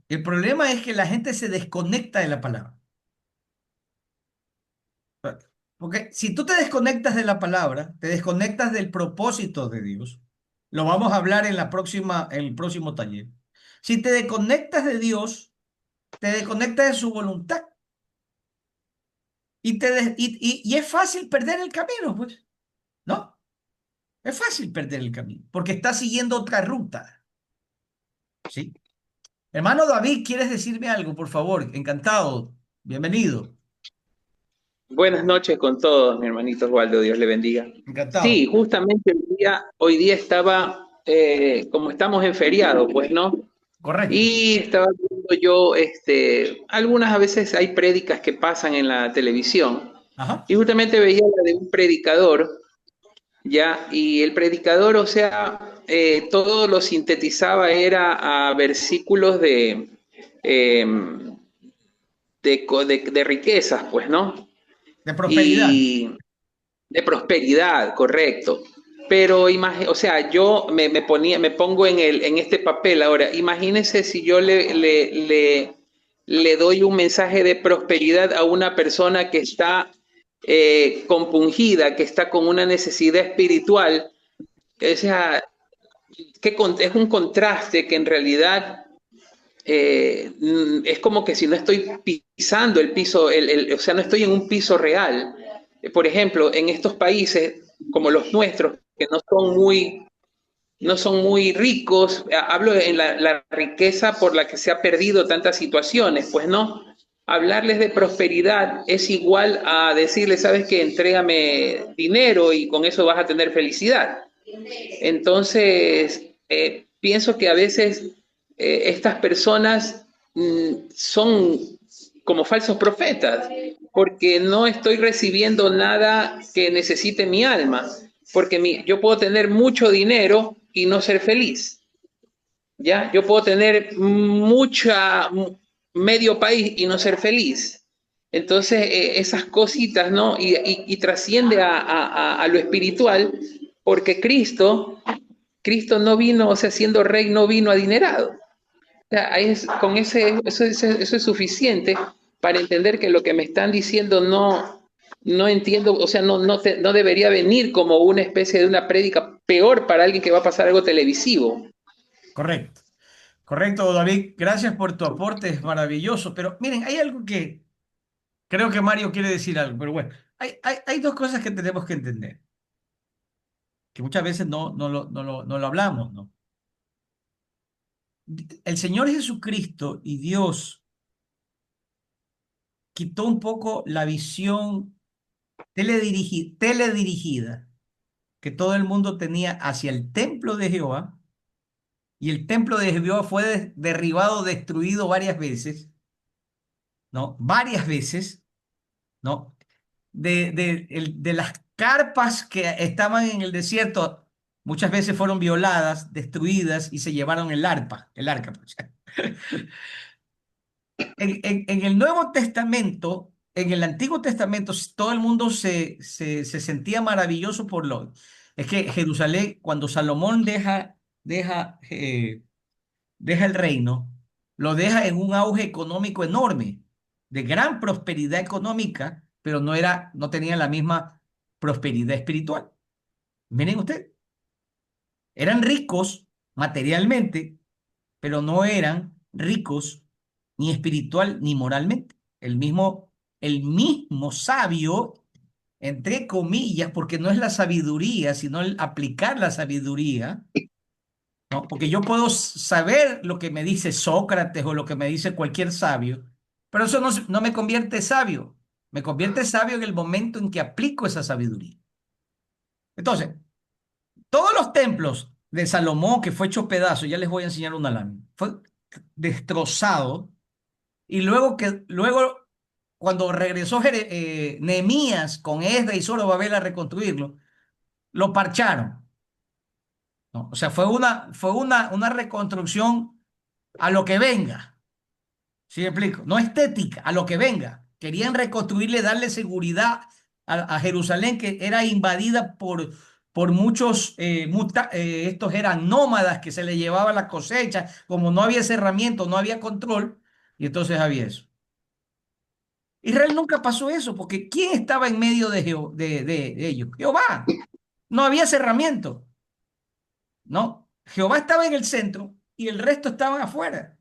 El problema es que la gente se desconecta de la palabra. Porque si tú te desconectas de la palabra, te desconectas del propósito de Dios. Lo vamos a hablar en el próximo taller. Si te desconectas de Dios, te desconectas de su voluntad. Y es fácil perder el camino, pues, ¿no? Es fácil perder el camino, porque estás siguiendo otra ruta, ¿sí? Hermano David, ¿quieres decirme algo, por favor? Encantado. Bienvenido. Buenas noches con todos, mi hermanito Osvaldo, Dios le bendiga. Encantado. Sí, justamente hoy día estaba, como estamos en feriado, pues, ¿no? Correcto. Y estaba viendo yo, algunas a veces hay prédicas que pasan en la televisión Ajá. y justamente veía la de un predicador, ya, y el predicador, o sea, todo lo sintetizaba era a versículos eh, de riquezas, pues, ¿no? De prosperidad. Y de prosperidad, correcto. Pero o sea, yo me pongo en este papel ahora. Imagínense si yo le doy un mensaje de prosperidad a una persona que está compungida, que está con una necesidad espiritual. O sea, es un contraste que en realidad es como que si no estoy pisando el piso, o sea, no estoy en un piso real. Por ejemplo, en estos países como los nuestros, que no son muy ricos, hablo en la riqueza por la que se ha perdido tantas situaciones, pues no. Hablarles de prosperidad es igual a decirles, sabes que entrégame dinero y con eso vas a tener felicidad. Entonces, pienso que a veces estas personas son como falsos profetas, porque no estoy recibiendo nada que necesite mi alma, porque yo puedo tener mucho dinero y no ser feliz, ¿ya? Yo puedo tener medio país y no ser feliz. Entonces, esas cositas, ¿no? Y trasciende a lo espiritual, porque Cristo no vino, o sea, siendo rey, no vino adinerado. O sea, eso es suficiente para entender que lo que me están diciendo no entiendo, o sea, no debería venir como una especie de una prédica peor para alguien que va a pasar algo televisivo. Correcto. Correcto, David. Gracias por tu aporte, es maravilloso. Pero miren, hay algo que creo que Mario quiere decir algo, pero bueno, hay dos cosas que tenemos que entender, que muchas veces no lo hablamos, ¿no? El Señor Jesucristo y Dios quitó un poco la visión teledirigida que todo el mundo tenía hacia el templo de Jehová, y el templo de Jehová fue derribado, destruido varias veces, ¿no? Varias veces, ¿no? De las carpas que estaban en el desierto, muchas veces fueron violadas, destruidas y se llevaron el arca. Pues. En el Nuevo Testamento, en el Antiguo Testamento, todo el mundo se sentía maravilloso por lo. Es que Jerusalén, cuando Salomón deja el reino, lo deja en un auge económico enorme, de gran prosperidad económica, pero no tenía la misma prosperidad espiritual. Miren ustedes, eran ricos materialmente, pero no eran ricos ni espiritual ni moralmente. El mismo sabio, entre comillas, porque no es la sabiduría, sino el aplicar la sabiduría, ¿no? Porque yo puedo saber lo que me dice Sócrates o lo que me dice cualquier sabio, pero eso no me convierte sabio. Me convierte sabio en el momento en que aplico esa sabiduría. Entonces, todos los templos de Salomón, que fue hecho pedazo, ya les voy a enseñar una lámina, fue destrozado. Y luego cuando regresó Nehemías con Esdras y Zorobabel a reconstruirlo, lo parcharon, ¿no? O sea, fue una reconstrucción a lo que venga. ¿Sí me explico? No estética, a lo que venga. Querían reconstruirle, darle seguridad a Jerusalén, que era invadida por muchos, estos eran nómadas que se le llevaba la cosecha, como no había cerramiento, no había control, y entonces había eso. Israel nunca pasó eso, porque ¿quién estaba en medio de ellos? Jehová. No había cerramiento, ¿no? Jehová estaba en el centro y el resto estaban afuera.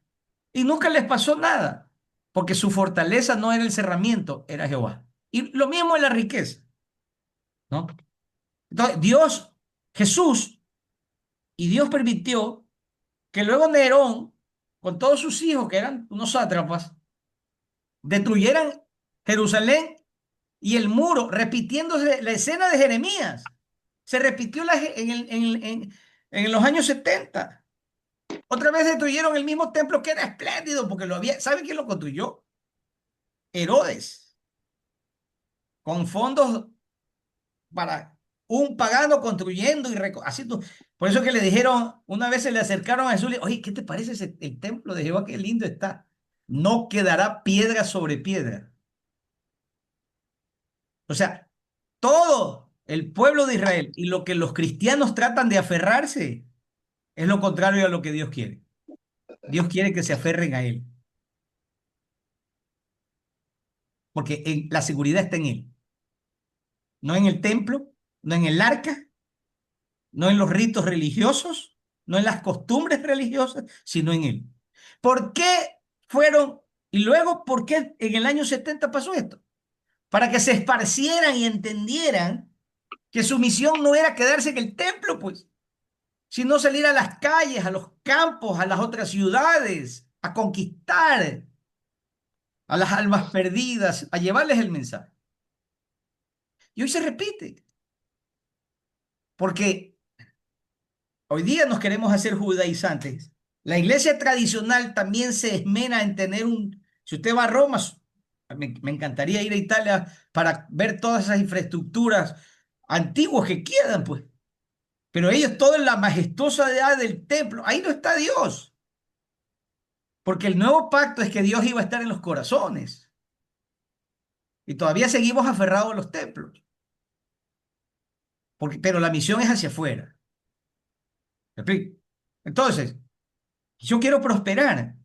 Y nunca les pasó nada, porque su fortaleza no era el cerramiento, era Jehová. Y lo mismo en la riqueza, ¿no? Entonces, Jesús y Dios permitió que luego Nerón, con todos sus hijos, que eran unos sátrapas, destruyeran Jerusalén y el muro, repitiéndose la escena de Jeremías. Se repitió en los años 70. Otra vez destruyeron el mismo templo que era espléndido porque lo había. ¿Saben quién lo construyó? Herodes, con fondos para un pagano construyendo y haciendo. Por eso que le dijeron, una vez se le acercaron a Jesús, oye, ¿qué te parece el templo de Jehová? Qué lindo está. No quedará piedra sobre piedra. O sea, todo el pueblo de Israel y lo que los cristianos tratan de aferrarse es lo contrario a lo que Dios quiere. Dios quiere que se aferren a Él, porque la seguridad está en Él, no en el templo, no en el arca, no en los ritos religiosos, no en las costumbres religiosas, sino en Él. ¿Por qué fueron, y luego por qué en el año 70 pasó esto? Para que se esparcieran y entendieran que su misión no era quedarse en el templo, pues, sino salir a las calles, a los campos, a las otras ciudades, a conquistar a las almas perdidas, a llevarles el mensaje. Y hoy se repite, porque hoy día nos queremos hacer judaizantes. La iglesia tradicional también se esmera en tener un... Si usted va a Roma, me encantaría ir a Italia para ver todas esas infraestructuras antiguas que quedan, pues. Pero ellos, todo en la majestuosidad del templo, ahí no está Dios. Porque el nuevo pacto es que Dios iba a estar en los corazones. Y todavía seguimos aferrados a los templos. Pero la misión es hacia afuera. ¿Me explico? Entonces, yo quiero prosperar.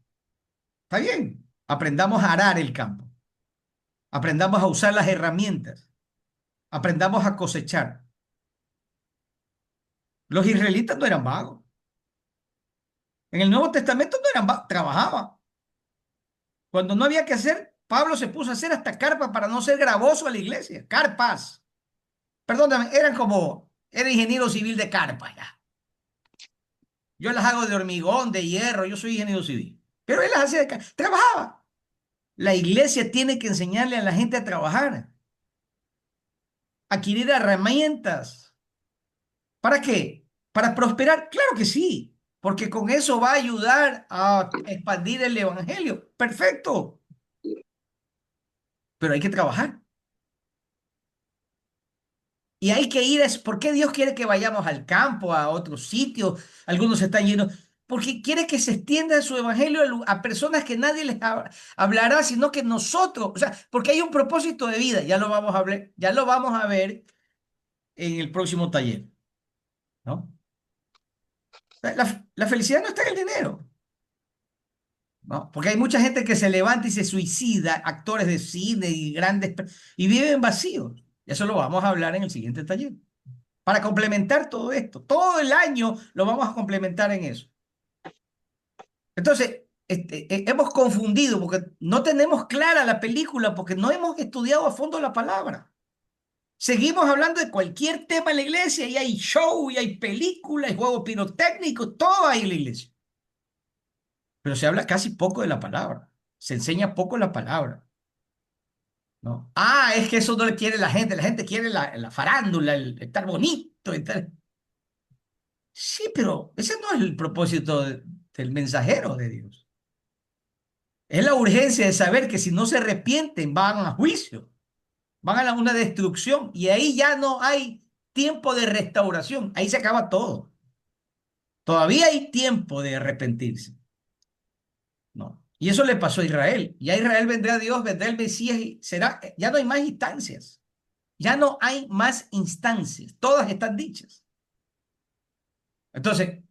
Está bien. Aprendamos a arar el campo. Aprendamos a usar las herramientas. Aprendamos a cosechar. Los israelitas no eran vagos. En el Nuevo Testamento no eran vagos, trabajaban. Cuando no había que hacer, Pablo se puso a hacer hasta carpas para no ser gravoso a la iglesia. Carpas. Perdóname, era ingeniero civil de carpa ya. Yo las hago de hormigón, de hierro, yo soy ingeniero civil. Pero él las hacía de carpa. Trabajaba. La iglesia tiene que enseñarle a la gente a trabajar, adquirir herramientas. ¿Para qué? ¿Para prosperar? Claro que sí, porque con eso va a ayudar a expandir el evangelio. Perfecto, pero hay que trabajar. Y hay que ir, ¿por qué Dios quiere que vayamos al campo, a otros sitios? Algunos están llenos, porque quiere que se extienda su evangelio a personas que nadie les hablará, sino que nosotros, o sea, porque hay un propósito de vida, ya lo vamos a ver, ya lo vamos a ver en el próximo taller, ¿no? La felicidad no está en el dinero, ¿no? Porque hay mucha gente que se levanta y se suicida, actores de cine y grandes, y viven vacíos. Eso lo vamos a hablar en el siguiente taller. Para complementar todo esto, todo el año lo vamos a complementar en eso. Entonces, hemos confundido porque no tenemos clara la película, porque no hemos estudiado a fondo la palabra. Seguimos hablando de cualquier tema en la iglesia y hay show, y hay películas, y juegos pirotécnicos, todo hay en la iglesia. Pero se habla casi poco de la palabra. Se enseña poco la palabra, ¿no? Ah, es que eso no le quiere la gente. La gente quiere la farándula, el estar bonito. Sí, pero ese no es el propósito del mensajero de Dios. Es la urgencia de saber que si no se arrepienten van a juicio, van a una destrucción y ahí ya no hay tiempo de restauración. Ahí se acaba todo. Todavía hay tiempo de arrepentirse, ¿no? Y eso le pasó a Israel. Y a Israel vendrá Dios, vendrá el Mesías y será, ya no hay más instancias. Ya no hay más instancias. Todas están dichas. Entonces,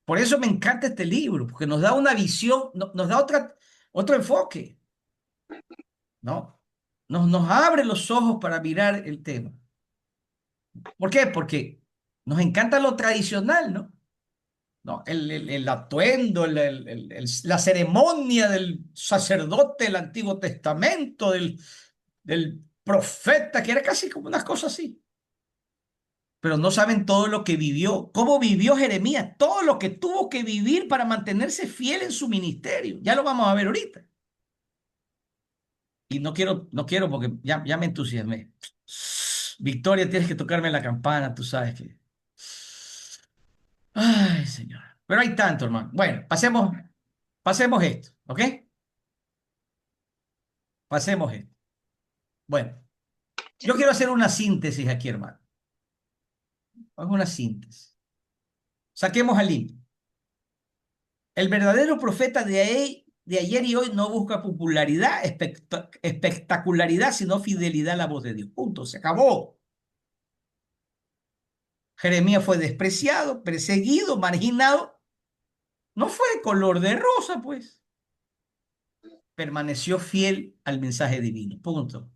por eso me encanta este libro, porque nos da una visión, nos da otro enfoque, ¿no? Nos abre los ojos para mirar el tema. ¿Por qué? Porque nos encanta lo tradicional, ¿no? ¿No? El atuendo, la ceremonia del sacerdote del Antiguo Testamento, del profeta, que era casi como unas cosas así. Pero no saben todo lo que vivió, cómo vivió Jeremías, todo lo que tuvo que vivir para mantenerse fiel en su ministerio. Ya lo vamos a ver ahorita. Y no quiero porque ya me entusiasmé. Victoria, tienes que tocarme la campana, tú sabes que. Ay, Señor. Pero hay tanto, hermano. Bueno, pasemos esto, ¿ok? Pasemos esto. Bueno, yo quiero hacer una síntesis aquí, hermano. Haz una síntesis. Saquemos al limpio. El verdadero profeta de ayer y hoy no busca popularidad, espectacularidad, sino fidelidad a la voz de Dios. Punto, se acabó. Jeremías fue despreciado, perseguido, marginado. No fue de color de rosa, pues. Permaneció fiel al mensaje divino. Punto.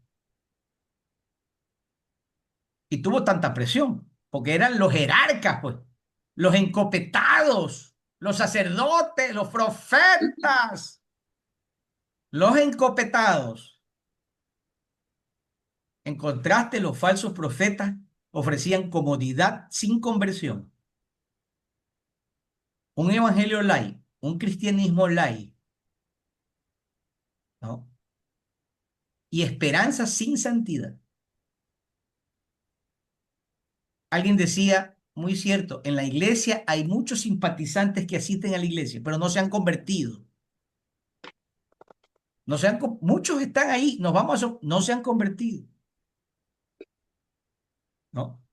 Y tuvo tanta presión, porque eran los jerarcas, pues, los encopetados, los sacerdotes, los profetas, los encopetados. En contraste, los falsos profetas ofrecían comodidad sin conversión, un evangelio light, un cristianismo light, ¿no? Y esperanza sin santidad. Alguien decía, muy cierto, en la iglesia hay muchos simpatizantes que asisten a la iglesia, pero no se han convertido. Muchos están ahí, no se han convertido, ¿no?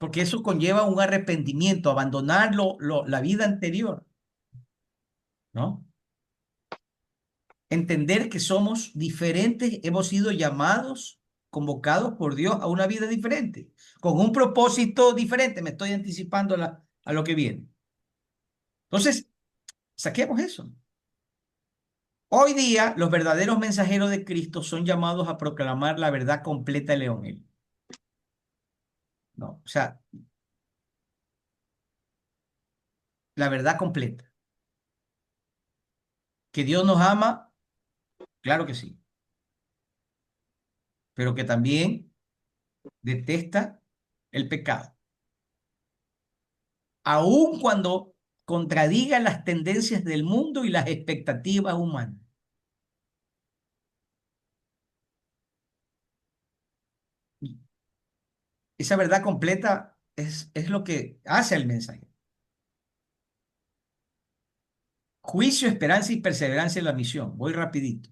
Porque eso conlleva un arrepentimiento, abandonar la vida anterior, ¿no? Entender que somos diferentes, hemos sido llamados, convocados por Dios a una vida diferente, con un propósito diferente. Me estoy anticipando a lo que viene. Entonces, saquemos eso. Hoy día, los verdaderos mensajeros de Cristo son llamados a proclamar la verdad completa del Evangelio. ¿No? O sea, la verdad completa. Que Dios nos ama, claro que sí, pero que también detesta el pecado. Aun cuando contradiga las tendencias del mundo y las expectativas humanas. Esa verdad completa es lo que hace el mensaje. Juicio, esperanza y perseverancia en la misión. Voy rapidito.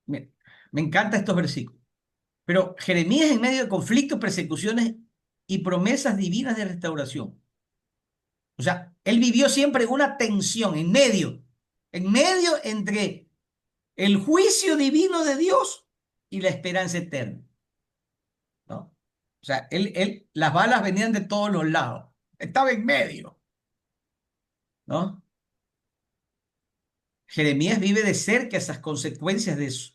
Me encantan estos versículos. Pero Jeremías en medio de conflictos, persecuciones y promesas divinas de restauración. O sea, él vivió siempre una tensión en medio entre el juicio divino de Dios y la esperanza eterna, ¿no? O sea, las balas venían de todos los lados, estaba en medio, ¿no? Jeremías vive de cerca esas consecuencias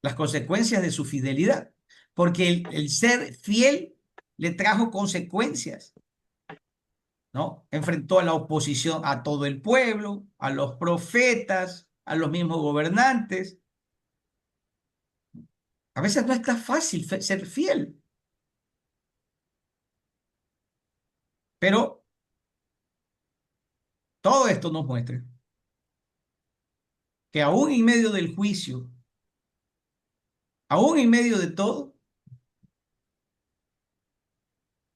las consecuencias de su fidelidad, porque el ser fiel le trajo consecuencias, ¿no? Enfrentó a la oposición a todo el pueblo, a los profetas, a los mismos gobernantes. A veces no está fácil ser fiel, pero todo esto nos muestra que aún en medio del juicio, aún en medio de todo,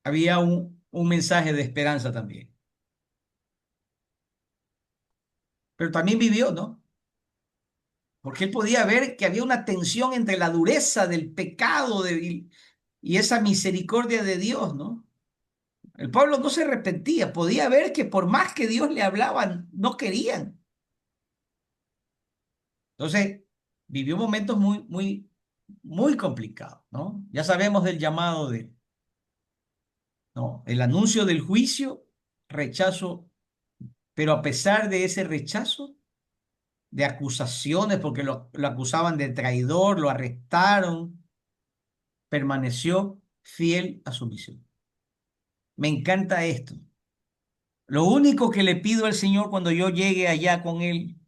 había un mensaje de esperanza también. Pero también vivió, ¿no? Porque él podía ver que había una tensión entre la dureza del pecado y esa misericordia de Dios, ¿no? El pueblo no se arrepentía, podía ver que por más que Dios le hablaban, no querían. Entonces, vivió momentos muy, muy, muy complicados, ¿no? Ya sabemos del llamado de, ¿no? El anuncio del juicio, rechazo, pero a pesar de ese rechazo, de acusaciones, porque lo acusaban de traidor, lo arrestaron, permaneció fiel a su misión. Me encanta esto. Lo único que le pido al Señor cuando yo llegue allá con Él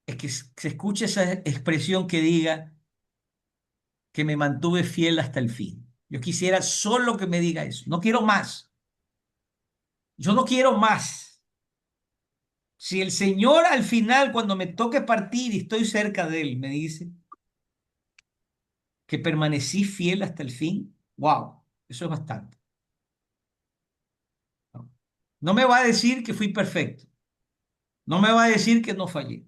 es que se escuche esa expresión que diga que me mantuve fiel hasta el fin. Yo quisiera solo que me diga eso. No quiero más. Yo no quiero más. Si el Señor al final, cuando me toque partir y estoy cerca de Él, me dice que permanecí fiel hasta el fin, Wow, eso es bastante. ¿No? No me va a decir que fui perfecto, no me va a decir que no fallé,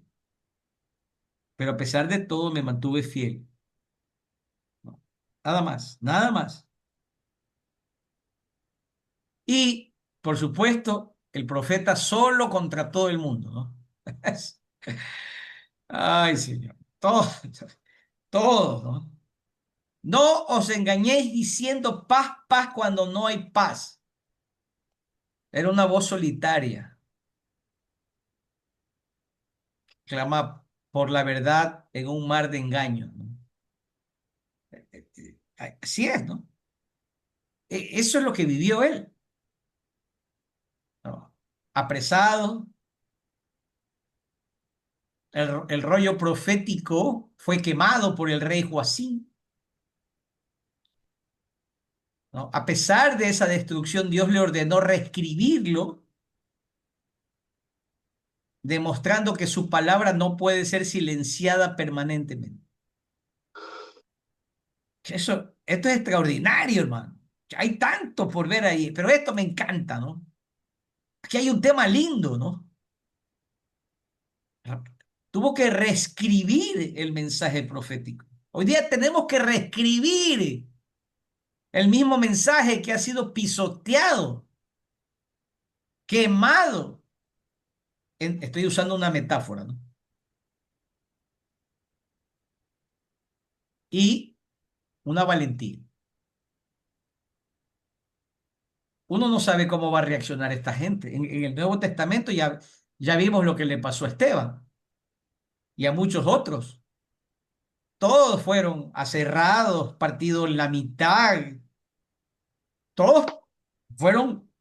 pero a pesar de todo me mantuve fiel. ¿No? Nada más, nada más. Y, por supuesto, el profeta solo contra todo el mundo, ¿no? Ay, Señor, todos, todos, ¿no? No os engañéis diciendo paz, paz cuando no hay paz. Era una voz solitaria, clama por la verdad en un mar de engaños, ¿no? Así es, ¿no? Eso es lo que vivió él, ¿no? Apresado, el rollo profético fue quemado por el rey Joacín, ¿no? A pesar de esa destrucción, Dios le ordenó reescribirlo, demostrando que su palabra no puede ser silenciada permanentemente. Esto es extraordinario, hermano. Hay tanto por ver ahí, pero esto me encanta, ¿no? Aquí hay un tema lindo, ¿no? Tuvo que reescribir el mensaje profético. Hoy día tenemos que reescribir el mismo mensaje que ha sido pisoteado, quemado. Estoy usando una metáfora, ¿no? Y una valentía. Uno no sabe cómo va a reaccionar esta gente. En el Nuevo Testamento ya vimos lo que le pasó a Esteban y a muchos otros. Todos fueron aserrados, partidos en la mitad. Todos fueron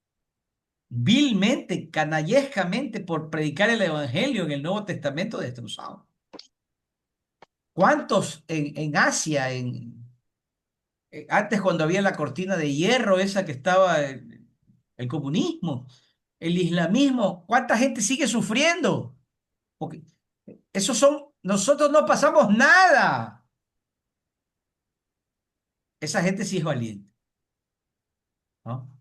vilmente, canallescamente por predicar el Evangelio en el Nuevo Testamento destrozados. ¿Cuántos en Asia, antes cuando había la cortina de hierro, esa que estaba el comunismo, el islamismo, cuánta gente sigue sufriendo? Porque nosotros no pasamos nada. Esa gente sí es valiente, ¿no?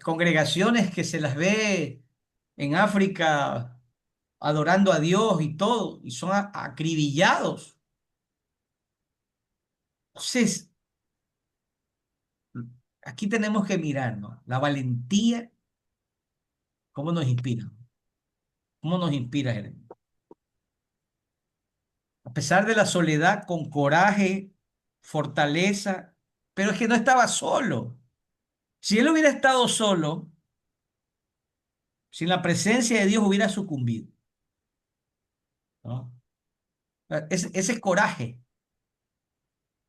Congregaciones que se las ve en África adorando a Dios y todo, y son acribillados. Entonces, aquí tenemos que mirar, ¿no? La valentía, ¿cómo nos inspira? ¿Cómo nos inspira, Jeremy? A pesar de la soledad, con coraje, fortaleza, pero es que no estaba solo. Si él hubiera estado solo, sin la presencia de Dios hubiera sucumbido, ¿no? Ese coraje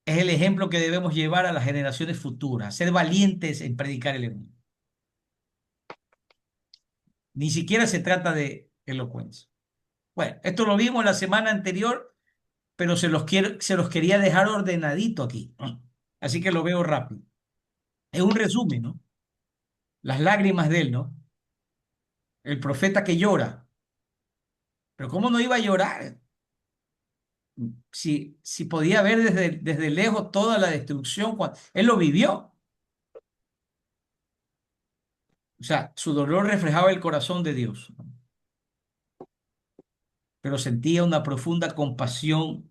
es el ejemplo que debemos llevar a las generaciones futuras, ser valientes en predicar el Evangelio. Ni siquiera se trata de elocuencia. Bueno, esto lo vimos la semana anterior, pero se los quería dejar ordenadito aquí, ¿no? Así que lo veo rápido. Es un resumen, ¿no? Las lágrimas de él, ¿no? El profeta que llora. Pero ¿cómo no iba a llorar? Si podía ver desde lejos toda la destrucción, él lo vivió. O sea, su dolor reflejaba el corazón de Dios, ¿no? Pero sentía una profunda compasión,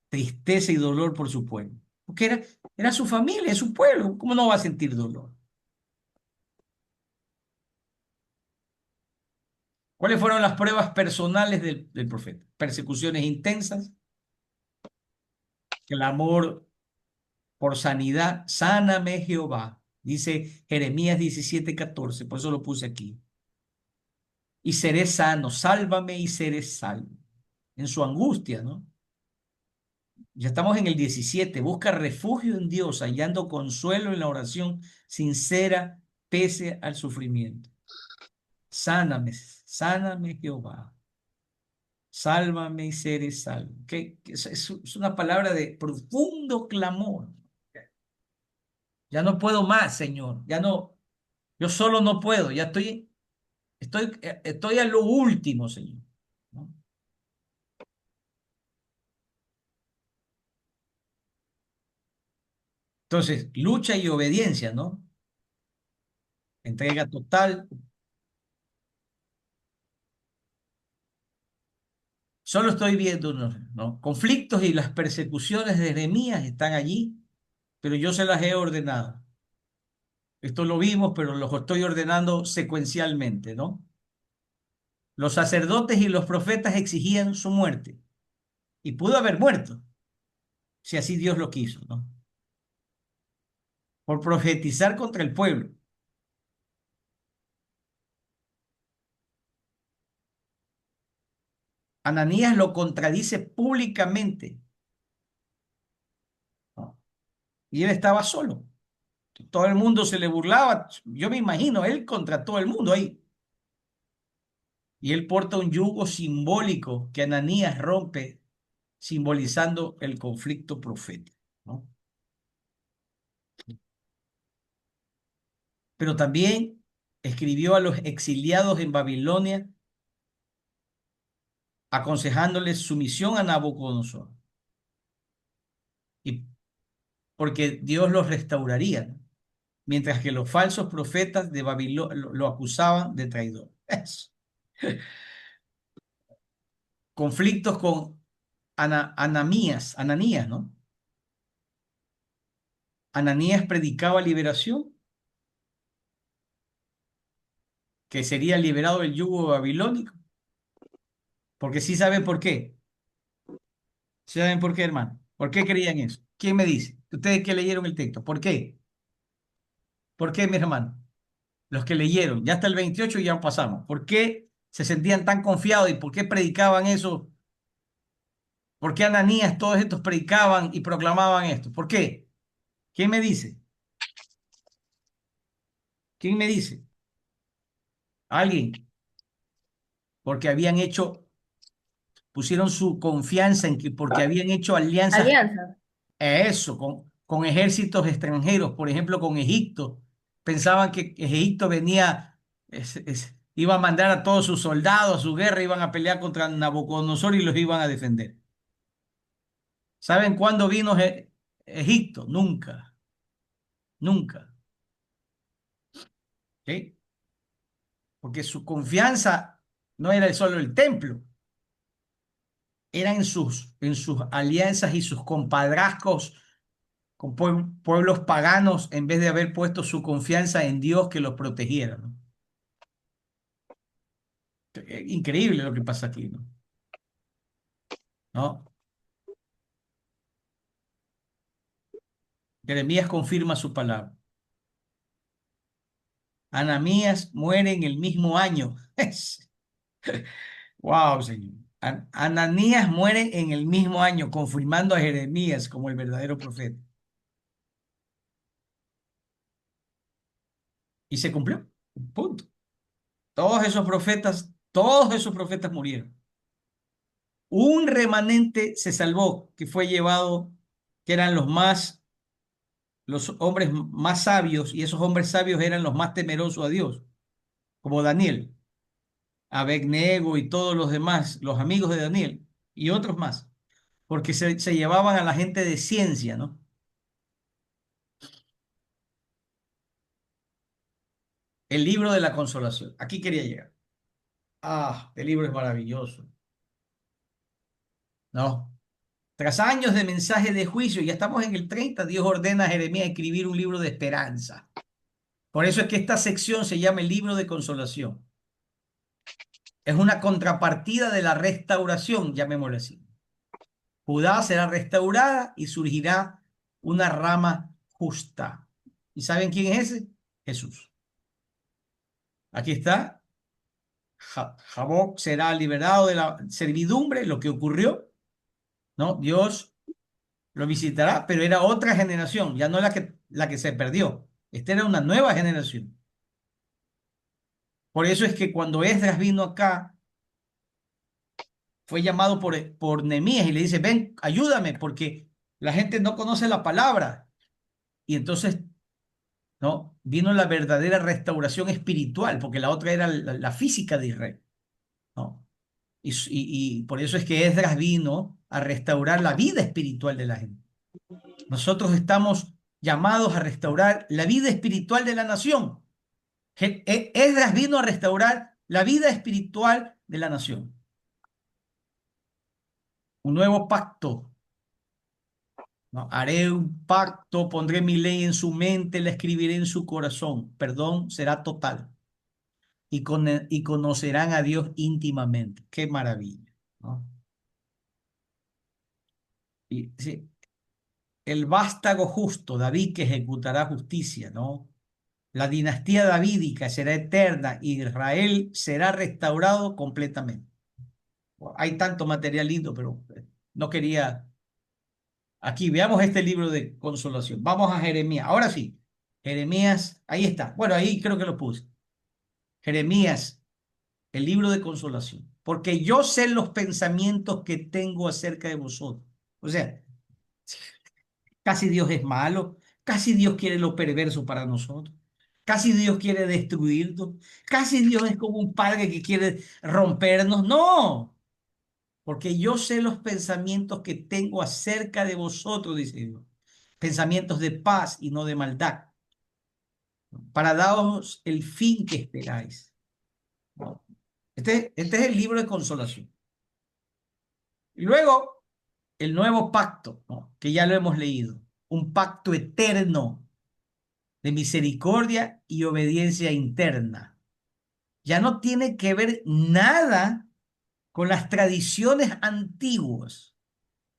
tristeza y dolor por su pueblo. Porque era su familia, es su pueblo. ¿Cómo no va a sentir dolor? ¿Cuáles fueron las pruebas personales del profeta? Persecuciones intensas, clamor por sanidad, sáname Jehová, dice Jeremías 17:14, por eso lo puse aquí. Y seré sano, sálvame y seré salvo. En su angustia, ¿no? Ya estamos en el 17, busca refugio en Dios, hallando consuelo en la oración sincera, pese al sufrimiento. Sáname, sáname Jehová, sálvame y seré salvo. Es una palabra de profundo clamor. Ya no puedo más, Señor, ya no, yo solo no puedo, ya estoy a lo último, Señor, ¿no? Entonces, lucha y obediencia, ¿no? Entrega total. Solo estoy viendo, ¿no? Conflictos y las persecuciones de Nehemías están allí, pero yo se las he ordenado. Esto lo vimos, pero los estoy ordenando secuencialmente, ¿no? Los sacerdotes y los profetas exigían su muerte y pudo haber muerto, si así Dios lo quiso, ¿no? Por profetizar contra el pueblo. Ananías lo contradice públicamente, ¿no? Y él estaba solo. Todo el mundo se le burlaba. Yo me imagino, él contra todo el mundo ahí. Y él porta un yugo simbólico que Ananías rompe, simbolizando el conflicto profético, ¿no? Pero también escribió a los exiliados en Babilonia, aconsejándoles sumisión a Nabucodonosor, y porque Dios los restauraría, ¿no? Mientras que los falsos profetas de Babilonia lo acusaban de traidor. Conflictos con Ananías, ¿no? Ananías predicaba liberación, que sería liberado del yugo babilónico, porque sí saben por qué. ¿Sí saben por qué, hermano? ¿Por qué creían eso? ¿Quién me dice? Ustedes que leyeron el texto, ¿por qué? ¿Por qué, mis hermanos? Los que leyeron, ya hasta el 28 ya pasamos. ¿Por qué se sentían tan confiados y por qué predicaban eso? ¿Por qué Ananías, todos estos predicaban y proclamaban esto? ¿Por qué? ¿Quién me dice? ¿Quién me dice? ¿Alguien? Porque habían hecho, pusieron su confianza en que porque habían hecho alianzas, Alianza. eso, con ejércitos extranjeros, por ejemplo, con Egipto. Pensaban que Egipto venía, iba a mandar a todos sus soldados a su guerra, iban a pelear contra Nabucodonosor y los iban a defender. ¿Saben cuándo vino Egipto? Nunca, nunca. ¿Sí? Porque su confianza no era solo el templo, era en sus alianzas y sus compadrazgos con pueblos paganos en vez de haber puesto su confianza en Dios que los protegiera, ¿no? Increíble lo que pasa aquí, ¿no? ¿No? Jeremías confirma su palabra. Ananías muere en el mismo año. Wow, Señor. Ananías muere en el mismo año, confirmando a Jeremías como el verdadero profeta. Y se cumplió. Punto. Todos esos profetas murieron. Un remanente se salvó, que fue llevado, que eran los hombres más sabios, y esos hombres sabios eran los más temerosos a Dios, como Daniel, Abednego y todos los demás, los amigos de Daniel, y otros más, porque se llevaban a la gente de ciencia, ¿no? El libro de la consolación. Aquí quería llegar. El libro es maravilloso, ¿no? Tras años de mensaje de juicio, ya estamos en el 30, Dios ordena a Jeremías escribir un libro de esperanza. Por eso es que esta sección se llama el libro de consolación. Es una contrapartida de la restauración, llamémoslo así. Judá será restaurada y surgirá una rama justa. ¿Y saben quién es ese? Jesús. Aquí está. Jacob será liberado de la servidumbre, lo que ocurrió, ¿no? Dios lo visitará, pero era otra generación, ya no la que se perdió. Esta era una nueva generación. Por eso es que cuando Esdras vino acá, fue llamado por Nehemías y le dice, ven, ayúdame, porque la gente no conoce la palabra. Y entonces, ¿no? Vino la verdadera restauración espiritual, porque la otra era la física de Israel, ¿no? Y por eso es que Esdras vino a restaurar la vida espiritual de la gente. Nosotros estamos llamados a restaurar la vida espiritual de la nación. Esdras vino a restaurar la vida espiritual de la nación. Un nuevo pacto. ¿No? Haré un pacto, pondré mi ley en su mente, la escribiré en su corazón. Perdón será total. Y conocerán a Dios íntimamente. Qué maravilla, ¿no? Y, sí, el vástago justo, David, que ejecutará justicia, ¿no? La dinastía davídica será eterna y Israel será restaurado completamente. Hay tanto material lindo, pero no quería. Aquí veamos este libro de consolación. Vamos a Jeremías. Ahora sí, Jeremías, ahí está. Bueno, ahí creo que lo puse. Jeremías, el libro de consolación. Porque yo sé los pensamientos que tengo acerca de vosotros. O sea, casi Dios es malo, casi Dios quiere lo perverso para nosotros, casi Dios quiere destruirnos, casi Dios es como un padre que quiere rompernos. No, porque yo sé los pensamientos que tengo acerca de vosotros, dice Dios. Pensamientos de paz y no de maldad, para daros el fin que esperáis. ¿No? Este es el libro de consolación. Y luego, el nuevo pacto, ¿no? Que ya lo hemos leído, un pacto eterno de misericordia y obediencia interna. Ya no tiene que ver nada con las tradiciones antiguas,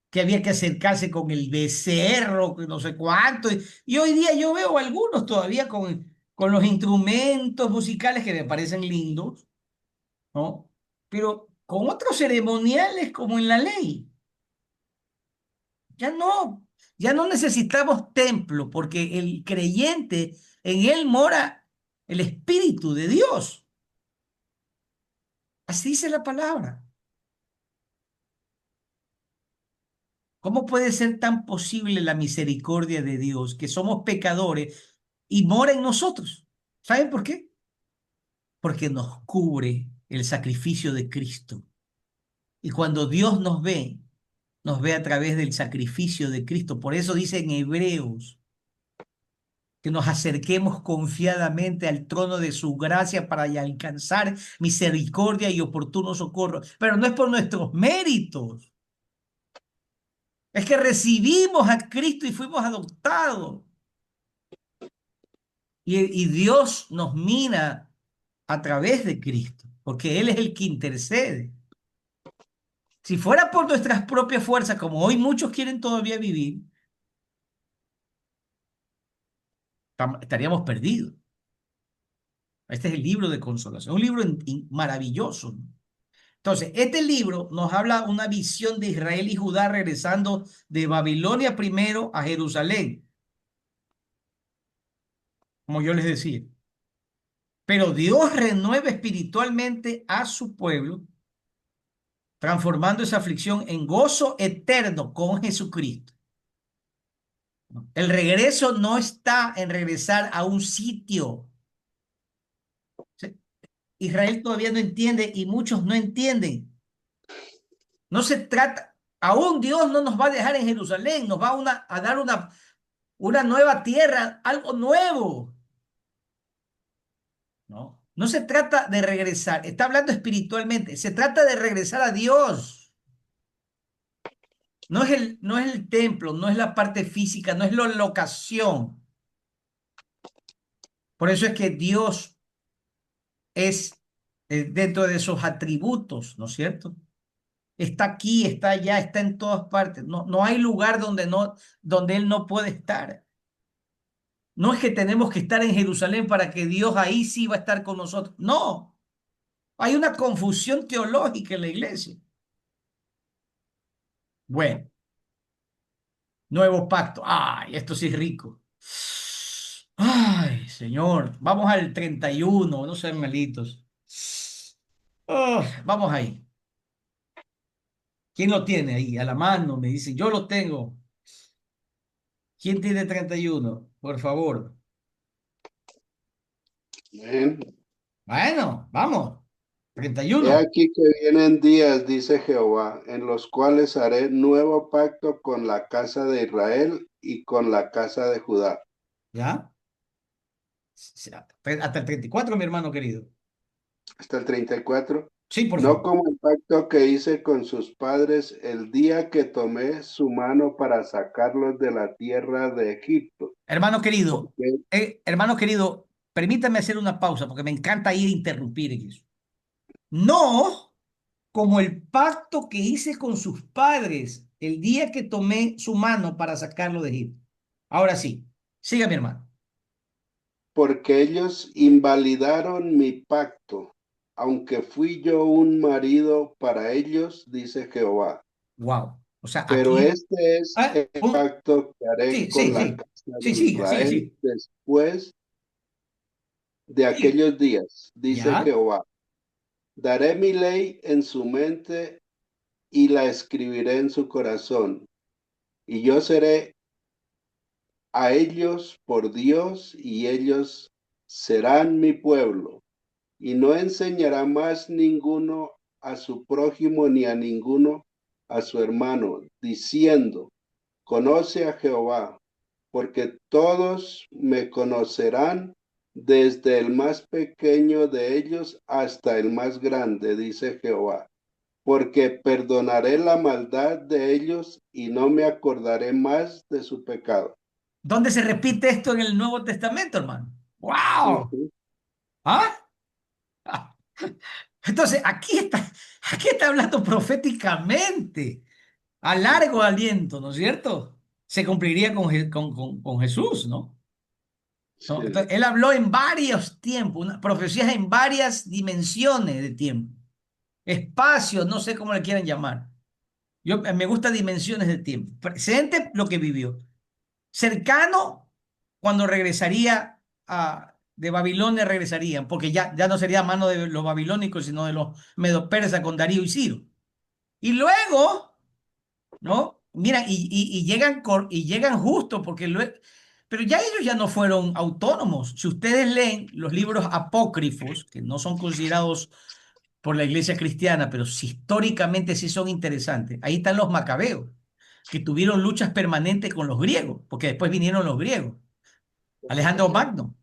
que había que acercarse con el becerro, que no sé cuánto. Y hoy día yo veo algunos todavía con los instrumentos musicales que me parecen lindos, ¿no? Pero con otros ceremoniales como en la ley. Ya no, ya no necesitamos templo porque el creyente, en él mora el Espíritu de Dios. Así dice la palabra. ¿Cómo puede ser tan posible la misericordia de Dios, que somos pecadores y mora en nosotros? ¿Saben por qué? Porque nos cubre el sacrificio de Cristo. Y cuando Dios nos ve a través del sacrificio de Cristo. Por eso dice en Hebreos que nos acerquemos confiadamente al trono de su gracia para alcanzar misericordia y oportuno socorro. Pero no es por nuestros méritos. Es que recibimos a Cristo y fuimos adoptados. Y Dios nos mira a través de Cristo, porque Él es el que intercede. Si fuera por nuestras propias fuerzas, como hoy muchos quieren todavía vivir, estaríamos perdidos. Este es el libro de consolación, un libro maravilloso. Entonces, este libro nos habla una visión de Israel y Judá regresando de Babilonia primero a Jerusalén, como yo les decía. Pero Dios renueva espiritualmente a su pueblo, transformando esa aflicción en gozo eterno con Jesucristo. El regreso no está en regresar a un sitio. Israel todavía no entiende y muchos no entienden. No se trata, aún Dios no nos va a dejar en Jerusalén, nos va a dar una nueva tierra, algo nuevo. No, no se trata de regresar, está hablando espiritualmente, se trata de regresar a Dios. No es el templo, no es la parte física, no es la locación. Por eso es que Dios es dentro de sus atributos, ¿no es cierto? Está aquí, está allá, está en todas partes. No, no hay lugar donde Él no puede estar. No es que tenemos que estar en Jerusalén para que Dios ahí sí va a estar con nosotros. No, hay una confusión teológica en la iglesia. Bueno, nuevo pacto. Ay, esto sí es rico. Ay, Señor, vamos al 31, no sean malitos. Vamos ahí. ¿Quién lo tiene ahí? A la mano, me dice, yo lo tengo. ¿Quién tiene 31? Por favor. Amén. Bueno, vamos. He 31. aquí que vienen días, dice Jehová, en los cuales haré nuevo pacto con la casa de Israel y con la casa de Judá. ¿Ya? Hasta el 34, mi hermano querido. Hasta el 34. Sí, por No favor. como el pacto que hice con sus padres el día que tomé su mano para sacarlos de la tierra de Egipto. Porque Hermano querido, permítame hacer una pausa porque me encanta ir a interrumpir en eso. No como el pacto que hice con sus padres el día que tomé su mano para sacarlo de Egipto. Ahora sí, siga mi hermano. porque ellos invalidaron mi pacto, aunque fui yo un marido para ellos, dice Jehová. Wow. O sea, Pero aquí, este es ah, el pacto que haré sí, con sí, la sí, casa sí, de sigue, sigue, Israel sigue, después de sigue. aquellos días, dice Ya, Jehová. Daré mi ley en su mente y la escribiré en su corazón, y yo seré a ellos por Dios, y ellos serán mi pueblo. Y no enseñará más ninguno a su prójimo ni a ninguno a su hermano, diciendo, conoce a Jehová, porque todos me conocerán, desde el más pequeño de ellos hasta el más grande, dice Jehová, porque perdonaré la maldad de ellos y no me acordaré más de su pecado. ¿dónde se repite esto en el Nuevo Testamento, hermano? ¡Wow! Ujú. ¿Ah? Entonces, aquí está hablando proféticamente, a largo aliento, ¿no es cierto? Se cumpliría con Jesús, ¿no? ¿No? Sí, Entonces, él habló en varios tiempos, profecías en varias dimensiones de tiempo, espacios, no sé cómo le quieran llamar. Yo me gusta dimensiones de tiempo. Presente, lo que vivió. Cercano, cuando regresaría de Babilonia, regresarían, porque ya no sería mano de los babilónicos, sino de los medo-persas con Darío y Ciro. Y luego, ¿no? Mira, y llegan justo, porque luego, pero ya ellos ya no fueron autónomos. Si ustedes leen los libros apócrifos, que no son considerados por la iglesia cristiana, pero sí, históricamente sí son interesantes, ahí están los macabeos, que tuvieron luchas permanentes con los griegos, porque después vinieron los griegos, Alejandro Magno,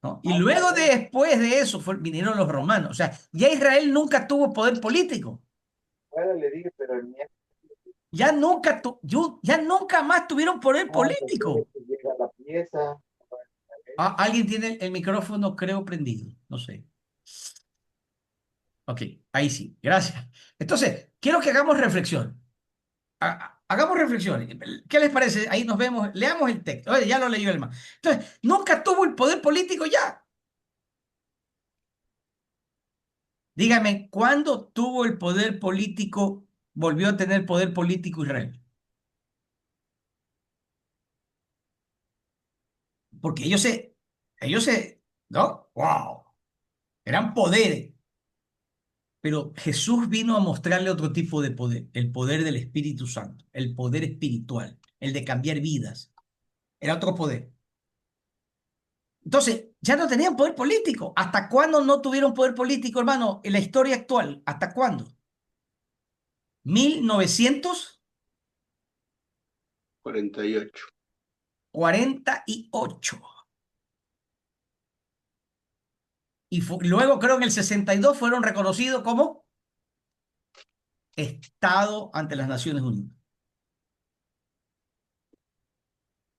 ¿no? Y luego después de eso vinieron los romanos. O sea, ya Israel nunca tuvo poder político. Ya nunca más tuvieron poder político. Alguien tiene el micrófono, creo, prendido. No sé. Ok, ahí sí. Gracias. Entonces, quiero que hagamos reflexión. Hagamos reflexiones. ¿Qué les parece? Ahí nos vemos. Leamos el texto. Oye, ya lo leyó el más. Entonces, nunca tuvo el poder político ya. Dígame, ¿cuándo tuvo el poder político, volvió a tener poder político Israel? Porque ¿no? ¡Wow! Eran poderes. Pero Jesús vino a mostrarle otro tipo de poder, el poder del Espíritu Santo, el poder espiritual, el de cambiar vidas. Era otro poder. Entonces, ya no tenían poder político. ¿Hasta cuándo no tuvieron poder político, hermano? En la historia actual, ¿hasta cuándo? 48. 1948. Luego, creo, en el 62 fueron reconocidos como Estado ante las Naciones Unidas.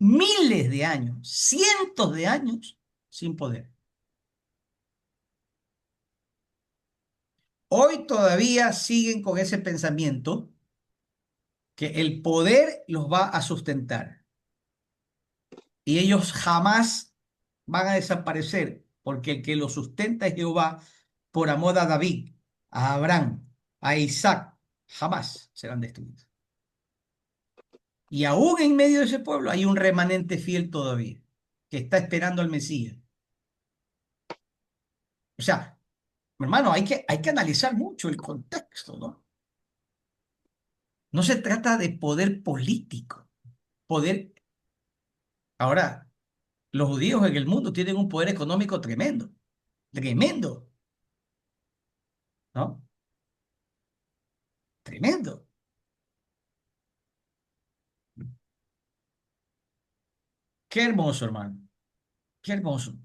Miles de años, cientos de años sin poder. Hoy todavía siguen con ese pensamiento que el poder los va a sustentar y ellos jamás van a desaparecer porque el que los sustenta es Jehová por amor a David, a Abraham, a Isaac, jamás serán destruidos. Y aún en medio de ese pueblo hay un remanente fiel todavía que está esperando al Mesías. O sea, hermano, hay que analizar mucho el contexto, ¿no? No se trata de poder político, poder. Ahora, los judíos en el mundo tienen un poder económico tremendo, tremendo. ¿no? Tremendo. Qué hermoso, hermano. Qué hermoso.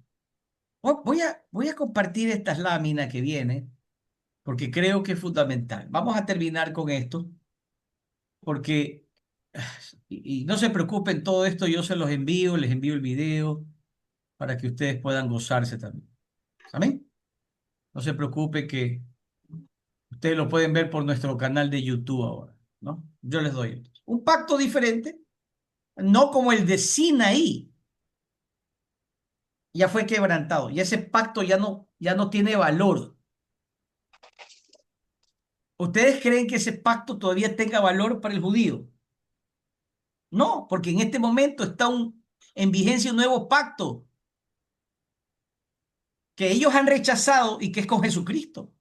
Voy a compartir estas láminas que vienen porque creo que es fundamental. Vamos a terminar con esto porque, y no se preocupen, todo esto yo se los envío, les envío el video para que ustedes puedan gozarse también. ¿Amén? No se preocupe que ustedes lo pueden ver por nuestro canal de YouTube ahora, ¿no? Yo les doy un pacto diferente, no como el de Sinaí, ya fue quebrantado, y ese pacto ya no tiene valor. ¿Ustedes creen que ese pacto todavía tenga valor para el judío? No, porque en este momento está en vigencia un nuevo pacto que ellos han rechazado y que es con Jesucristo.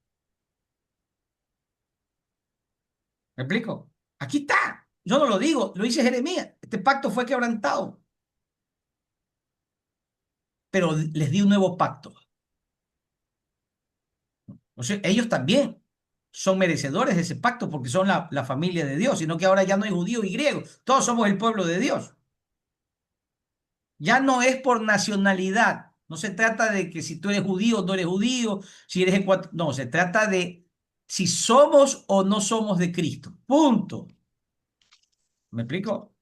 ¿Me explico? Aquí está. Yo no lo digo, lo dice Jeremías. Este pacto fue quebrantado, pero les di un nuevo pacto. O sea, ellos también son merecedores de ese pacto porque son la familia de Dios, sino que ahora ya no hay judío y griego, todos somos el pueblo de Dios. Ya no es por nacionalidad, no se trata de que si tú eres judío o no eres judío, si eres no, se trata de si somos o no somos de Cristo. Punto. ¿Me explico?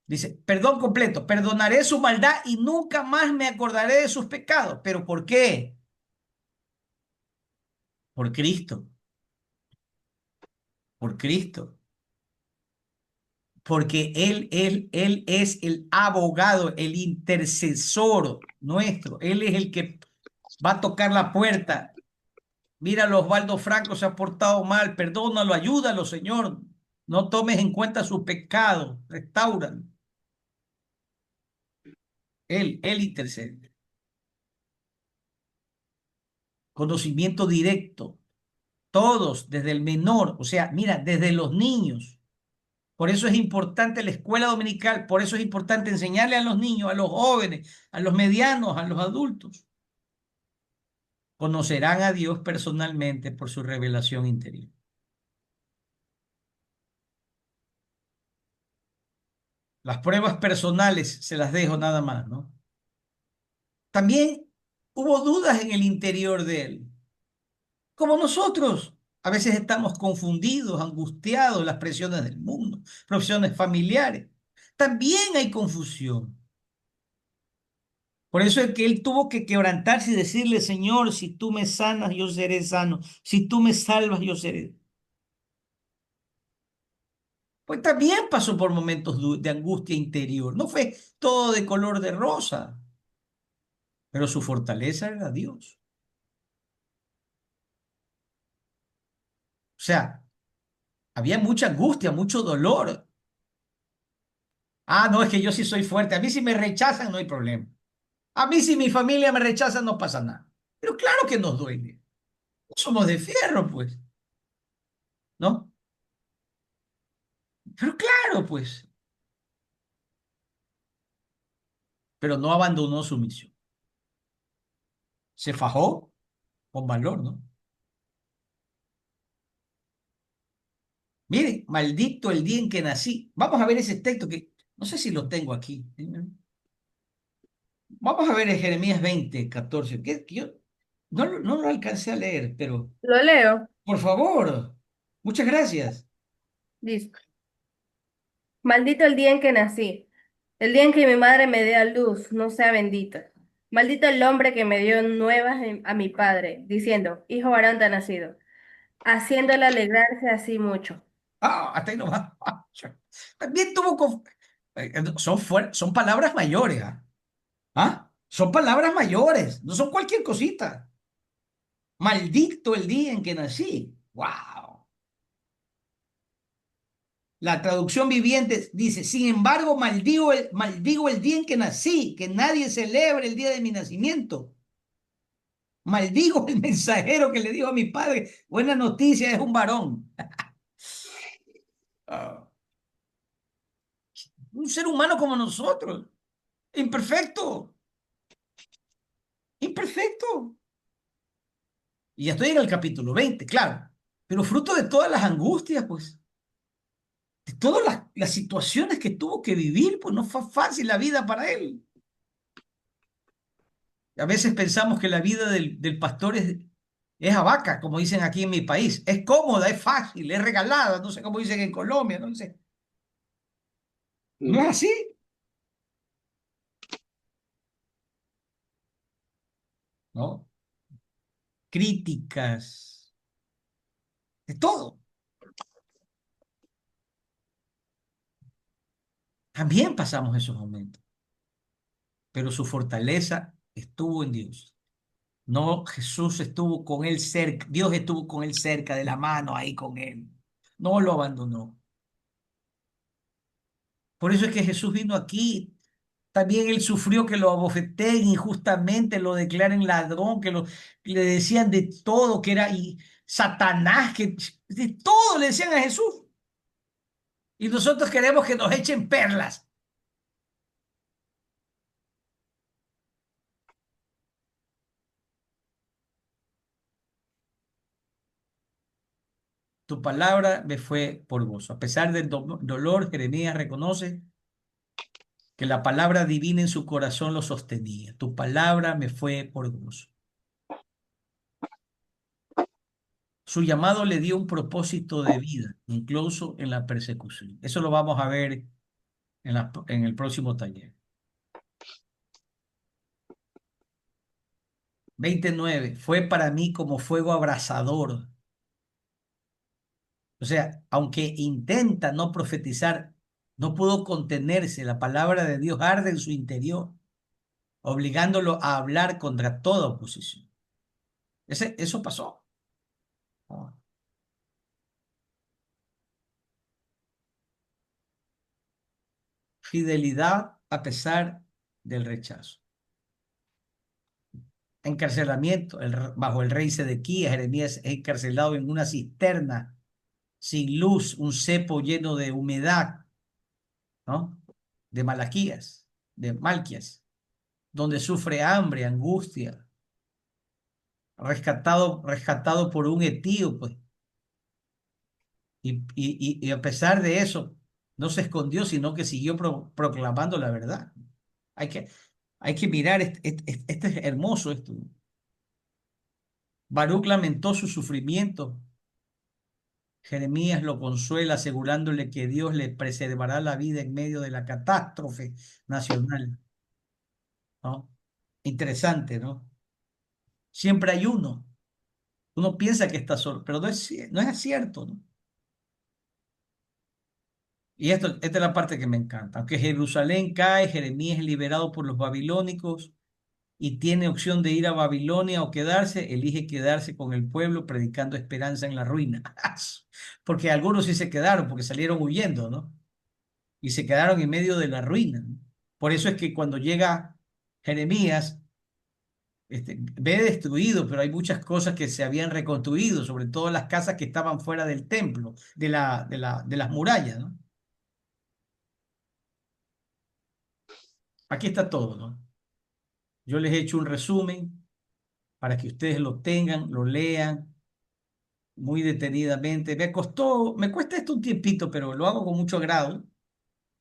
Dice, perdón completo, perdonaré su maldad y nunca más me acordaré de sus pecados. ¿Pero por qué? Por Cristo, por Cristo. Porque Él es el abogado, el intercesor nuestro. Él es el que va a tocar la puerta. Mira, Osvaldo Franco se ha portado mal, perdónalo, ayúdalo, Señor. No tomes en cuenta su pecado, restáuralo. Él intercede. Conocimiento directo. Todos, desde el menor, o sea, mira, desde los niños. Por eso es importante la escuela dominical, por eso es importante enseñarle a los niños, a los jóvenes, a los medianos, a los adultos. Conocerán a Dios personalmente por su revelación interior. Las pruebas personales se las dejo nada más, ¿no? También hubo dudas en el interior de él, como nosotros. A veces estamos confundidos, angustiados, las presiones del mundo, presiones familiares. También hay confusión. Por eso es que él tuvo que quebrantarse y decirle, Señor, si tú me sanas, yo seré sano. Si tú me salvas, yo seré. Pues también pasó por momentos de angustia interior. No fue todo de color de rosa, pero su fortaleza era Dios. O sea, había mucha angustia, mucho dolor. Ah, no, es que yo sí soy fuerte. A mí si me rechazan, no hay problema. A mí si mi familia me rechaza, no pasa nada. Pero claro que nos duele. Somos de fierro, pues, ¿no? Pero claro, pues. Pero no abandonó su misión. Se fajó con valor, ¿no? Miren, maldito el día en que nací. Vamos a ver ese texto que no sé si lo tengo aquí. Vamos a ver en Jeremías 20, 14. Que yo no lo alcancé a leer, pero Lo leo. por favor, muchas gracias. Listo. Maldito el día en que nací, el día en que mi madre me dio a luz, no sea bendito. Maldito el hombre que me dio nuevas a mi padre, diciendo, hijo varón te ha nacido, haciéndole alegrarse así mucho. Ah, hasta ahí nomás. También tuvo... son palabras mayores. ¿Ah? ¿Ah? Son palabras mayores, no son cualquier cosita. Maldito el día en que nací. ¡Wow! La traducción viviente dice, sin embargo, maldigo el día en que nací, que nadie celebre el día de mi nacimiento. Maldigo el mensajero que le dijo a mi padre, buena noticia, es un varón. Ah, un ser humano como nosotros, imperfecto, imperfecto. Y ya estoy en el capítulo 20, claro. Pero fruto de todas las angustias, pues, de todas las situaciones que tuvo que vivir, pues no fue fácil la vida para él. A veces pensamos que la vida del pastor es vaca, como dicen aquí en mi país. Es cómoda, es fácil, es regalada, no sé cómo dicen en Colombia, no sé. No es así, ¿no? Críticas, de todo. También pasamos esos momentos, pero su fortaleza estuvo en Dios. No, Jesús estuvo con él cerca, Dios estuvo con él cerca, de la mano ahí con él. No lo abandonó. Por eso es que Jesús vino aquí. También él sufrió que lo abofeteen injustamente, lo declaren ladrón, que le decían de todo, que era y Satanás, que de todo le decían a Jesús. Y nosotros queremos que nos echen perlas. Tu palabra me fue por gozo. A pesar del dolor, Jeremías reconoce que la palabra divina en su corazón lo sostenía. Tu palabra me fue por gozo. Su llamado le dio un propósito de vida, incluso en la persecución. Eso lo vamos a ver en el próximo taller. 29. Fue para mí como fuego abrasador. O sea, aunque intenta no profetizar, no pudo contenerse. La palabra de Dios arde en su interior, obligándolo a hablar contra toda oposición. Eso pasó. Ah. Fidelidad a pesar del rechazo. Encarcelamiento bajo el rey Sedequías. Jeremías es encarcelado en una cisterna sin luz, un cepo lleno de humedad, ¿no? De Malaquías, de Malquías, donde sufre hambre, angustia, rescatado por un etíope. Y a pesar de eso, no se escondió, sino que siguió proclamando la verdad. Hay que, hay que mirar, este es hermoso esto. Baruc lamentó su sufrimiento. Jeremías lo consuela asegurándole que Dios le preservará la vida en medio de la catástrofe nacional, ¿no? Interesante, ¿no? Siempre hay uno. Uno piensa que está solo, pero no es cierto, ¿no? Y esta es la parte que me encanta. Aunque Jerusalén cae, Jeremías es liberado por los babilónicos y tiene opción de ir a Babilonia o quedarse, elige quedarse con el pueblo predicando esperanza en la ruina. Porque algunos sí se quedaron, porque salieron huyendo, ¿no? Y se quedaron en medio de la ruina, ¿no? Por eso es que cuando llega Jeremías, ve destruido, pero hay muchas cosas que se habían reconstruido, sobre todo las casas que estaban fuera del templo, de las murallas, ¿no? Aquí está todo, ¿no? Yo les he hecho un resumen para que ustedes lo tengan, lo lean muy detenidamente. Me cuesta esto un tiempito, pero lo hago con mucho agrado,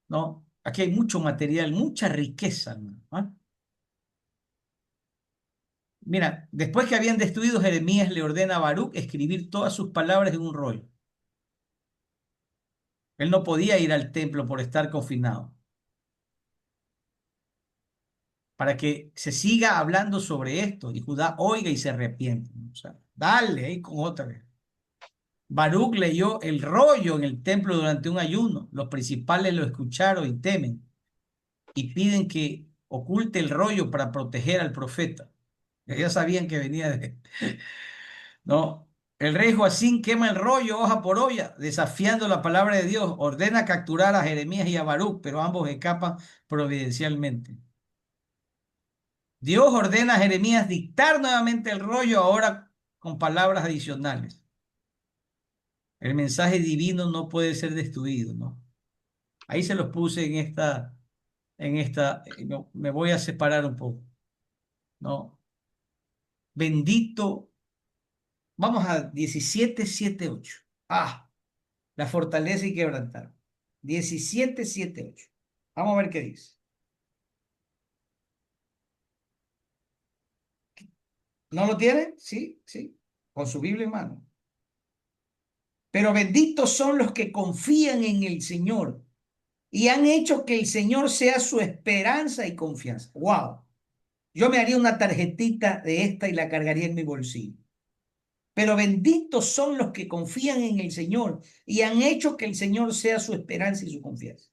¿no? Aquí hay mucho material, mucha riqueza, ¿no? ¿Ah? Mira, después que habían destruido, Jeremías le ordena a Baruc escribir todas sus palabras en un rollo. Él no podía ir al templo por estar confinado. Para que se siga hablando sobre esto y Judá oiga y se arrepienta. O sea, dale ahí con otra vez. Baruc leyó el rollo en el templo durante un ayuno. Los principales lo escucharon y temen y piden que oculte el rollo para proteger al profeta. Ya sabían que venía de... No. El rey Joacín quema el rollo hoja por hoja, desafiando la palabra de Dios. Ordena capturar a Jeremías y a Baruc, pero ambos escapan providencialmente. Dios ordena a Jeremías dictar nuevamente el rollo, ahora con palabras adicionales. El mensaje divino no puede ser destruido, ¿no? Ahí se los puse no, me voy a separar un poco, ¿no? Bendito Vamos a 17:7-8. Ah, la fortaleza y quebrantar. 17:7-8. Vamos a ver qué dice. ¿No lo tienen? Sí, sí. Con su Biblia en mano. Pero benditos son los que confían en el Señor y han hecho que el Señor sea su esperanza y confianza. ¡Wow! Yo me haría una tarjetita de esta y la cargaría en mi bolsillo. Pero benditos son los que confían en el Señor y han hecho que el Señor sea su esperanza y su confianza.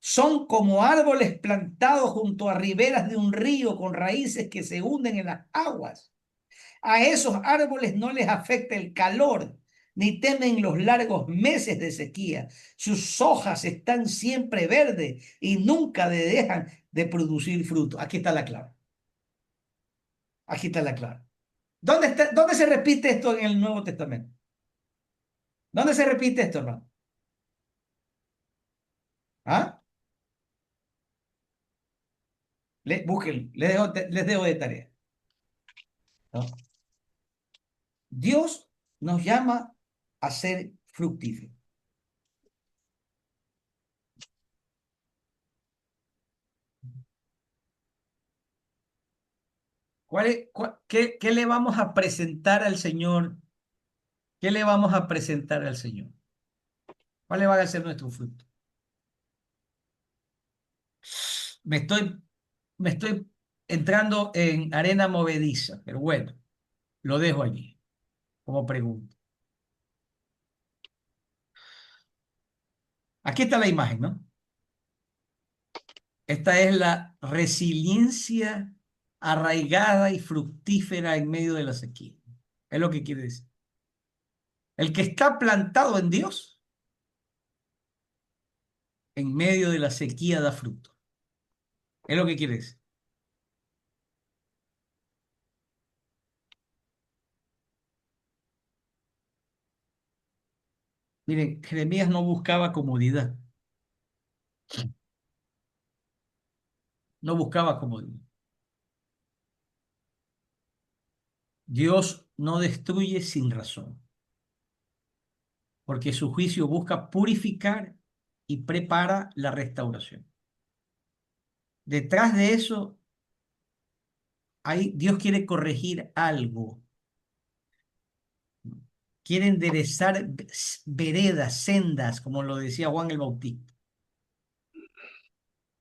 Son como árboles plantados junto a riberas de un río con raíces que se hunden en las aguas. A esos árboles no les afecta el calor, ni temen los largos meses de sequía. Sus hojas están siempre verdes y nunca dejan de producir fruto. Aquí está la clave. Aquí está la clave. ¿Dónde se repite esto en el Nuevo Testamento? ¿Dónde se repite esto, hermano? ¿Ah? Busquen, les dejo de tarea. ¿No? Dios nos llama a ser fructíferos. ¿Qué le vamos a presentar al Señor? ¿Qué le vamos a presentar al Señor? ¿Cuál le va a ser nuestro fruto? Me estoy, me estoy entrando en arena movediza, pero bueno, lo dejo allí como pregunta. Aquí está la imagen, ¿no? Esta es la resiliencia arraigada y fructífera en medio de la sequía. Es lo que quiere decir. El que está plantado en Dios, en medio de la sequía da fruto. Es lo que quiere decir. Miren, Jeremías no buscaba comodidad. No buscaba comodidad. Dios no destruye sin razón, porque su juicio busca purificar y prepara la restauración. Detrás de eso, Dios quiere corregir algo, quiere enderezar veredas, sendas, como lo decía Juan el Bautista,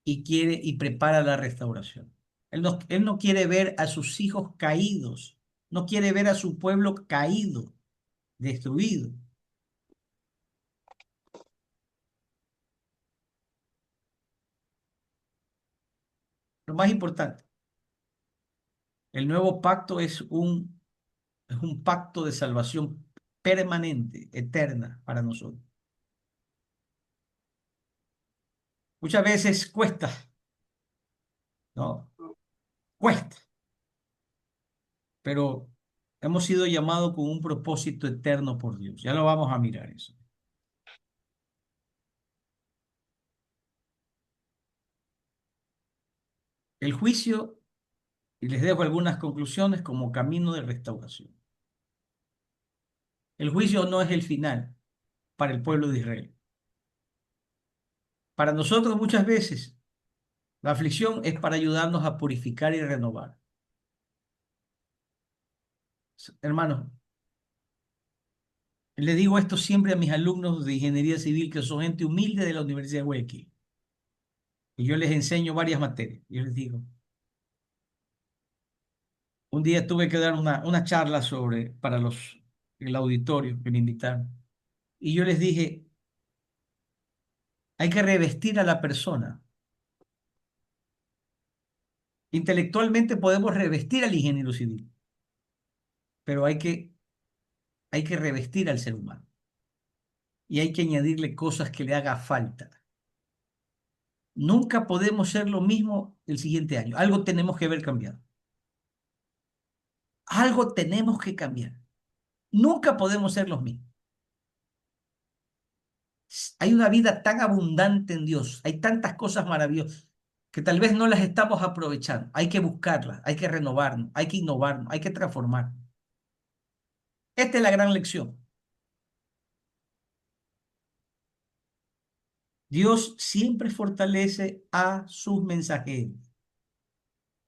y prepara la restauración. Él no quiere ver a sus hijos caídos, no quiere ver a su pueblo caído, destruido. Lo más importante, el nuevo pacto es un pacto de salvación permanente, eterna para nosotros. Muchas veces cuesta, ¿no? Cuesta, pero hemos sido llamados con un propósito eterno por Dios. Ya lo vamos a mirar eso. El juicio, y les dejo algunas conclusiones como camino de restauración. El juicio no es el final para el pueblo de Israel. Para nosotros muchas veces la aflicción es para ayudarnos a purificar y renovar. Hermanos, le digo esto siempre a mis alumnos de ingeniería civil, que son gente humilde de la Universidad de Guayaquil. Y yo les enseño varias materias. Yo les digo, un día tuve que dar una charla para el auditorio que me invitaron. Y yo les dije, hay que revestir a la persona. Intelectualmente podemos revestir al ingeniero civil, pero hay que revestir al ser humano. Y hay que añadirle cosas que le haga falta. Nunca podemos ser lo mismo el siguiente año. Algo tenemos que ver cambiado. Algo tenemos que cambiar. Nunca podemos ser los mismos. Hay una vida tan abundante en Dios. Hay tantas cosas maravillosas. que tal vez no las estamos aprovechando. Hay que buscarlas, hay que renovarnos, hay que innovarnos, hay que transformar. Esta es la gran lección. Dios siempre fortalece a sus mensajeros.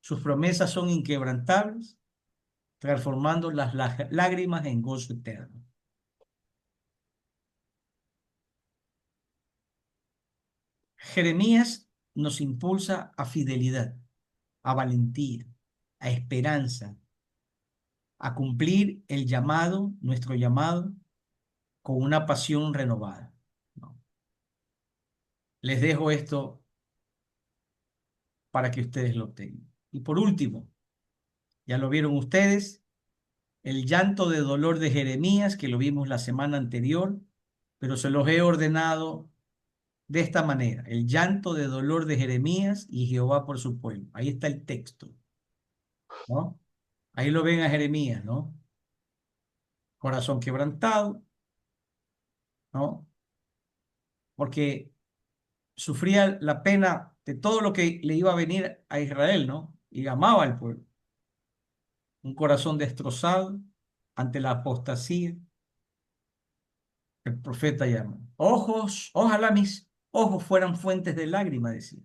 Sus promesas son inquebrantables, transformando las lágrimas en gozo eterno. Jeremías nos impulsa a fidelidad, a valentía, a esperanza, a cumplir el llamado, nuestro llamado, con una pasión renovada, ¿no? Les dejo esto para que ustedes lo tengan. Y por último, ya lo vieron ustedes, el llanto de dolor de Jeremías, que lo vimos la semana anterior, pero se los he ordenado de esta manera: el llanto de dolor de Jeremías y Jehová por su pueblo. Ahí está el texto, ¿no? Ahí lo ven a Jeremías, ¿no? Corazón quebrantado, ¿no? Porque sufría la pena de todo lo que le iba a venir a Israel, ¿no? Y amaba al pueblo. Un corazón destrozado ante la apostasía. El profeta llama: ojos, ojalá mis ojos fueran fuentes de lágrimas, decía.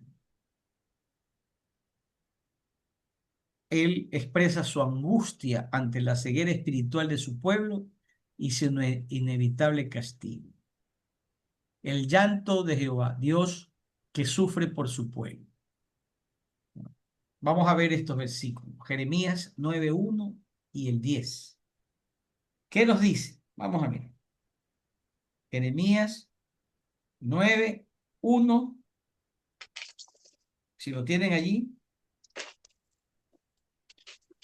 Él expresa su angustia ante la ceguera espiritual de su pueblo y su inevitable castigo. El llanto de Jehová, Dios que sufre por su pueblo. Vamos a ver estos versículos. Jeremías 9:1 y el 10. ¿Qué nos dice? Vamos a ver. Jeremías 9:1. Si lo tienen allí.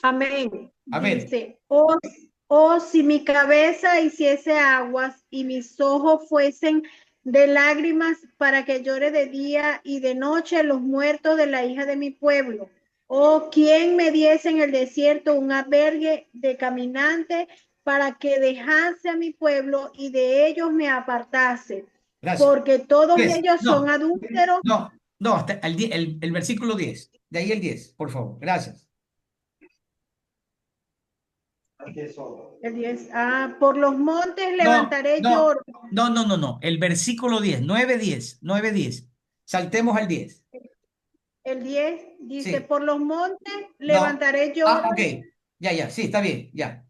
Amén. A ver. Dice, oh, si mi cabeza hiciese aguas y mis ojos fuesen de lágrimas para que llore de día y de noche los muertos de la hija de mi pueblo. Oh, ¿quién me diese en el desierto un albergue de caminante para que dejase a mi pueblo y de ellos me apartase? Gracias. Porque todos ellos No, son adúlteros. no, hasta el versículo 10. De ahí el 10, por favor. Gracias. El 10. Por los montes levantaré lloro. No. El versículo 10, 9:10. Saltemos al 10. El 10 dice, Sí. por los montes No. levantaré lloro. Ok. Ya, sí, está bien, ya.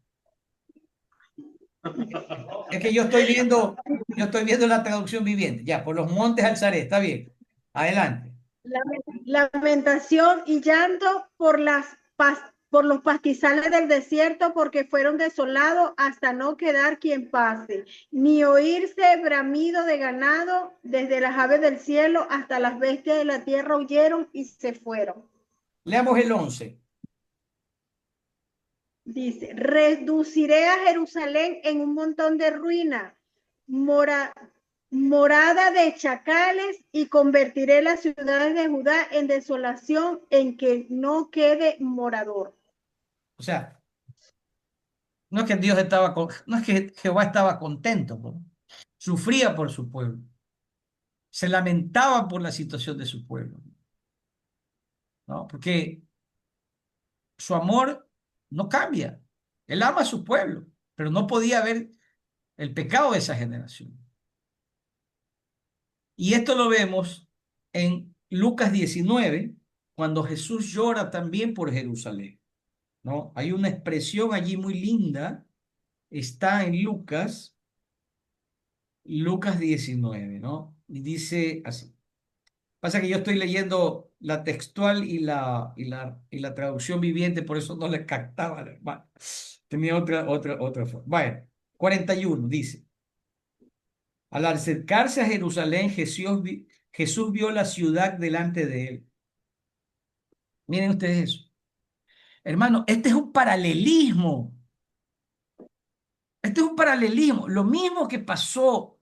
Es que yo estoy viendo la traducción viviente. Ya, por los montes alzaré, está bien. Adelante. Lamentación y llanto por los pastizales del desierto, porque fueron desolados hasta no quedar quien pase, ni oírse bramido de ganado. Desde las aves del cielo hasta las bestias de la tierra huyeron y se fueron. Leamos el 11. Dice, reduciré a Jerusalén en un montón de ruinas, morada de chacales, y convertiré las ciudades de Judá en desolación, en que no quede morador. O sea, no es que no es que Jehová estaba contento, ¿no? Sufría por su pueblo. Se lamentaba por la situación de su pueblo, ¿no? Porque su amor no cambia. Él ama a su pueblo, pero no podía ver el pecado de esa generación. Y esto lo vemos en Lucas 19, cuando Jesús llora también por Jerusalén, ¿no? Hay una expresión allí muy linda, está en Lucas 19, ¿no? Y dice así. Pasa que yo estoy leyendo la textual y la traducción viviente, por eso no le captaba, hermano. Tenía otra forma. Bueno, 41 dice: al acercarse a Jerusalén, Jesús vio la ciudad delante de él. Miren ustedes eso. Hermano, este es un paralelismo. Este es un paralelismo. Lo mismo que pasó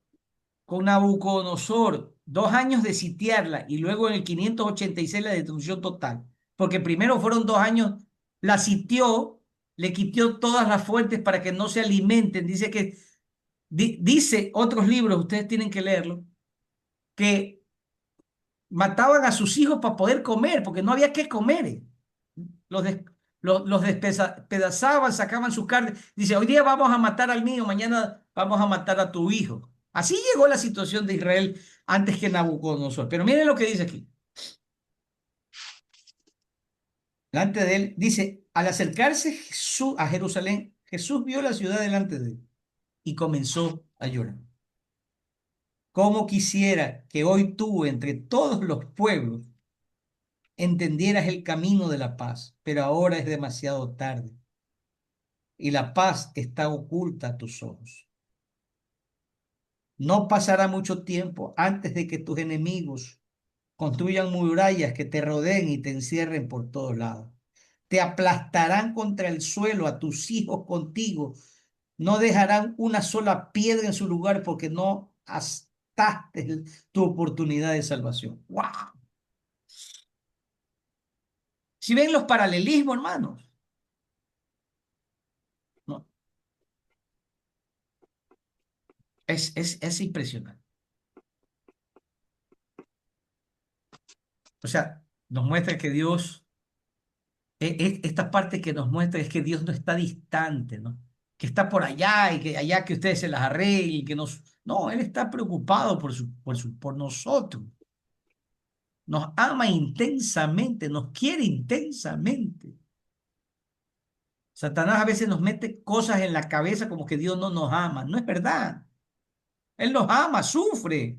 con Nabucodonosor, 2 años de sitiarla y luego en el 586 la destrucción total. Porque primero fueron 2 años, la sitió, le quitó todas las fuentes para que no se alimenten. Dice que, dice otros libros, ustedes tienen que leerlo, que mataban a sus hijos para poder comer, porque no había que comer. Los, des- los despedazaban, sacaban su carne. Dice, hoy día vamos a matar al mío, mañana vamos a matar a tu hijo. Así llegó la situación de Israel antes que Nabucodonosor. Pero miren lo que dice aquí. Delante de él, dice, al acercarse Jesús a Jerusalén, Jesús vio la ciudad delante de él y comenzó a llorar. Cómo quisiera que hoy tú, entre todos los pueblos, entendieras el camino de la paz, pero ahora es demasiado tarde y la paz está oculta a tus ojos. No pasará mucho tiempo antes de que tus enemigos construyan murallas que te rodeen y te encierren por todos lados. Te aplastarán contra el suelo a tus hijos contigo. No dejarán una sola piedra en su lugar porque no gastaste tu oportunidad de salvación. ¡Wow! Si ven los paralelismos, hermanos, ¿no? Es impresionante. O sea, nos muestra que Dios, esta parte que nos muestra es que Dios no está distante, ¿no? Que está por allá y que allá que ustedes se las arreglen, y que nos... No, Él está preocupado por nosotros. Nos ama intensamente, nos quiere intensamente. Satanás a veces nos mete cosas en la cabeza como que Dios no nos ama. No es verdad. Él nos ama, sufre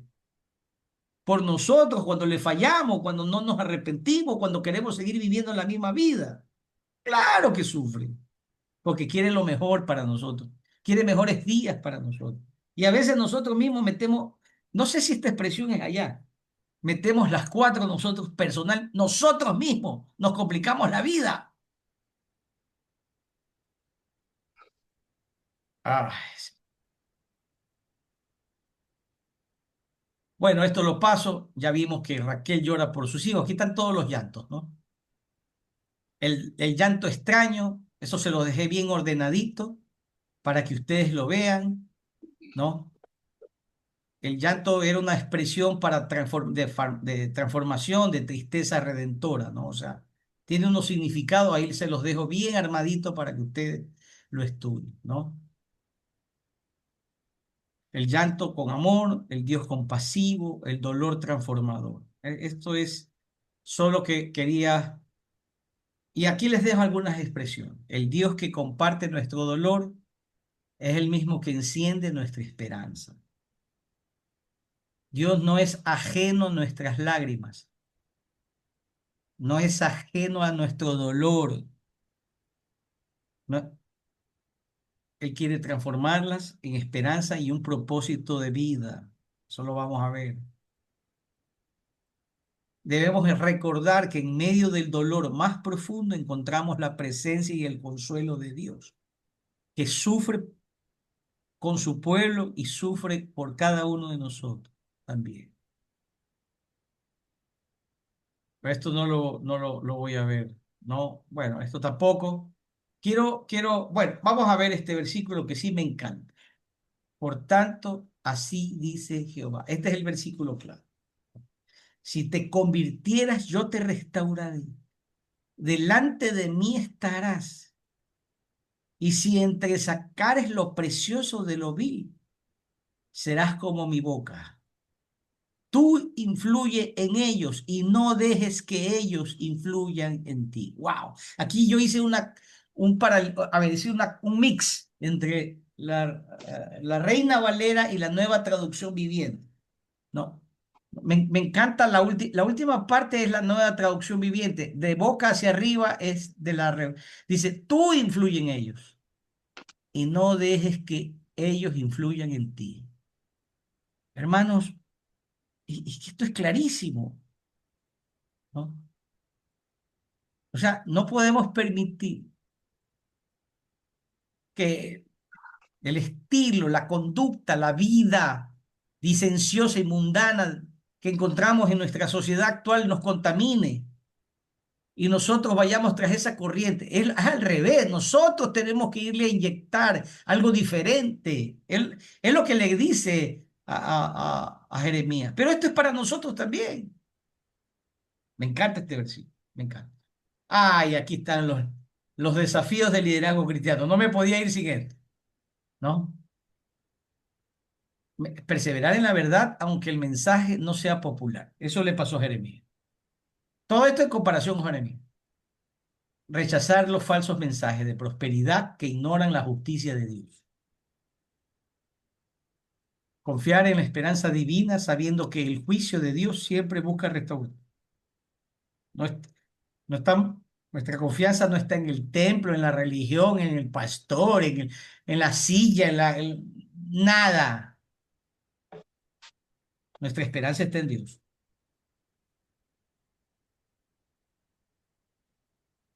por nosotros cuando le fallamos, cuando no nos arrepentimos, cuando queremos seguir viviendo la misma vida. Claro que sufre, porque quiere lo mejor para nosotros, quiere mejores días para nosotros. Y a veces nosotros mismos metemos, no sé si esta expresión es allá, metemos las cuatro nosotros personal, nosotros mismos nos complicamos la vida. Ay, bueno, esto lo paso, ya vimos que Raquel llora por sus hijos, aquí están todos los llantos, ¿no? El llanto extraño, eso se lo dejé bien ordenadito para que ustedes lo vean, ¿no? El llanto era una expresión para de transformación, de tristeza redentora, ¿no? O sea, tiene unos significados, ahí se los dejo bien armadito para que ustedes lo estudien, ¿no? El llanto con amor, el Dios compasivo, el dolor transformador. Esto es solo que quería, y aquí les dejo algunas expresiones. El Dios que comparte nuestro dolor es el mismo que enciende nuestra esperanza. Dios no es ajeno a nuestras lágrimas, no es ajeno a nuestro dolor. No, Él quiere transformarlas en esperanza y un propósito de vida. Eso lo vamos a ver. Debemos recordar que en medio del dolor más profundo encontramos la presencia y el consuelo de Dios, que sufre con su pueblo y sufre por cada uno de nosotros también. Pero esto no lo voy a ver. No, bueno, esto tampoco. Bueno, vamos a ver este versículo que sí me encanta. Por tanto, así dice Jehová. Este es el versículo claro. Si te convirtieras, yo te restauraré. Delante de mí estarás. Y si entresacares lo precioso de lo vil, serás como mi boca. Tú influye en ellos y no dejes que ellos influyan en ti. Wow. Aquí yo hice a ver, hice un mix entre la Reina Valera y la Nueva Traducción Viviente. ¿No? Me encanta la última parte es la Nueva Traducción Viviente. De boca hacia arriba es dice, tú influye en ellos y no dejes que ellos influyan en ti. Hermanos, y que esto es clarísimo, ¿no? O sea, no podemos permitir que el estilo, la conducta, la vida licenciosa y mundana que encontramos en nuestra sociedad actual nos contamine y nosotros vayamos tras esa corriente. Es al revés, nosotros tenemos que irle a inyectar algo diferente. Él, es lo que le dice a Jeremías. Pero esto es para nosotros también. Me encanta este versículo, me encanta. Ay, aquí están los desafíos del liderazgo cristiano. No me podía ir sin esto, ¿no? Perseverar en la verdad aunque el mensaje no sea popular. Eso le pasó a Jeremías. Todo esto en comparación con Jeremías. Rechazar los falsos mensajes de prosperidad que ignoran la justicia de Dios. Confiar en la esperanza divina sabiendo que el juicio de Dios siempre busca restaurar. No, no está, nuestra confianza no está en el templo, en la religión, en el pastor, en la silla, nada. Nuestra esperanza está en Dios.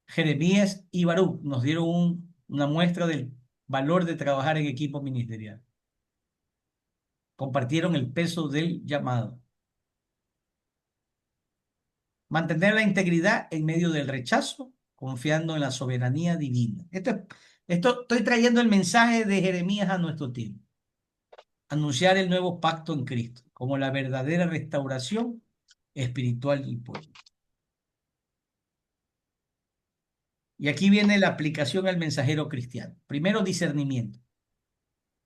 Jeremías y Baruch nos dieron una muestra del valor de trabajar en equipo ministerial. Compartieron el peso del llamado. Mantener la integridad en medio del rechazo, confiando en la soberanía divina. Esto estoy trayendo el mensaje de Jeremías a nuestro tiempo. Anunciar el nuevo pacto en Cristo como la verdadera restauración espiritual del pueblo. Y aquí viene la aplicación al mensajero cristiano. Primero, discernimiento.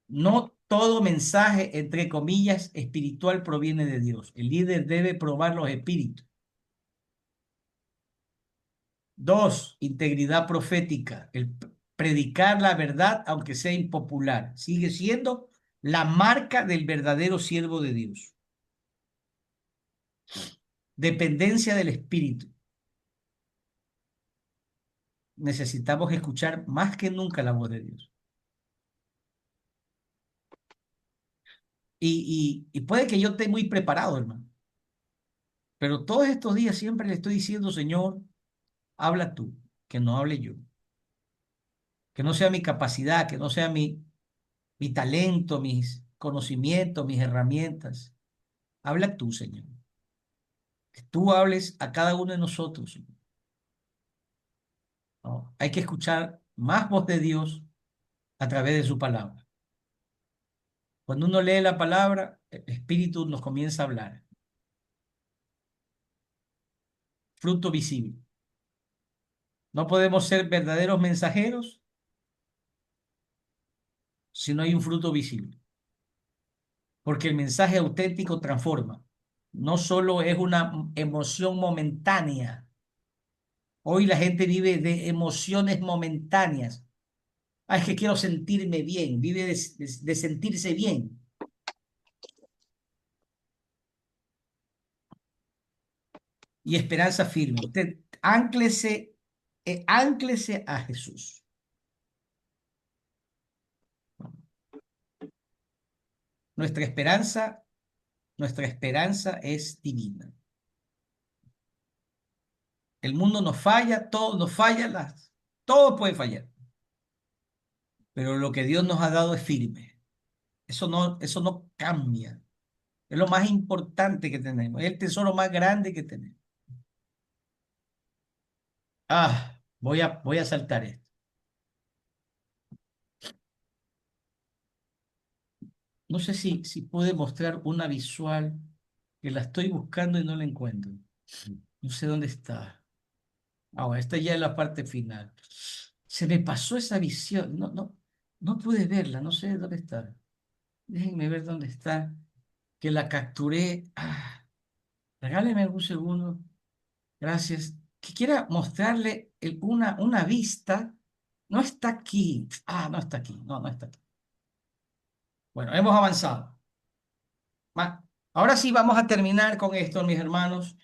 No todo mensaje, entre comillas, espiritual proviene de Dios. El líder debe probar los espíritus. Dos, integridad profética. El predicar la verdad, aunque sea impopular, sigue siendo la marca del verdadero siervo de Dios. Dependencia del espíritu. Necesitamos escuchar más que nunca la voz de Dios. Y puede que yo esté muy preparado, hermano. Pero todos estos días siempre le estoy diciendo, Señor, habla tú, que no hable yo. Que no sea mi capacidad, que no sea mi talento, mis conocimientos, mis herramientas. Habla tú, Señor. Que tú hables a cada uno de nosotros, Señor. ¿No? Hay que escuchar más voz de Dios a través de su palabra. Cuando uno lee la palabra, el Espíritu nos comienza a hablar. Fruto visible. No podemos ser verdaderos mensajeros si no hay un fruto visible. Porque el mensaje auténtico transforma. No solo es una emoción momentánea. Hoy la gente vive de emociones momentáneas. Ah, es que quiero sentirme bien. Vive de sentirse bien. Y esperanza firme. Usted ánclese a Jesús. Nuestra esperanza, nuestra esperanza es divina. El mundo nos falla, todo nos falla, todo puede fallar. Pero lo que Dios nos ha dado es firme. Eso no cambia. Es lo más importante que tenemos. Es el tesoro más grande que tenemos. Voy a saltar esto. No sé si puede mostrar una visual que la estoy buscando y no la encuentro. No sé dónde está. Bueno, esta ya es la parte final. Se me pasó esa visión. No pude verla. No sé dónde está. Déjenme ver dónde está. Que la capturé. Regáleme un segundo. Gracias. Que quiera mostrarle una vista. No está aquí. No está aquí. No está aquí. Bueno, hemos avanzado. Ahora sí vamos a terminar con esto, mis hermanos.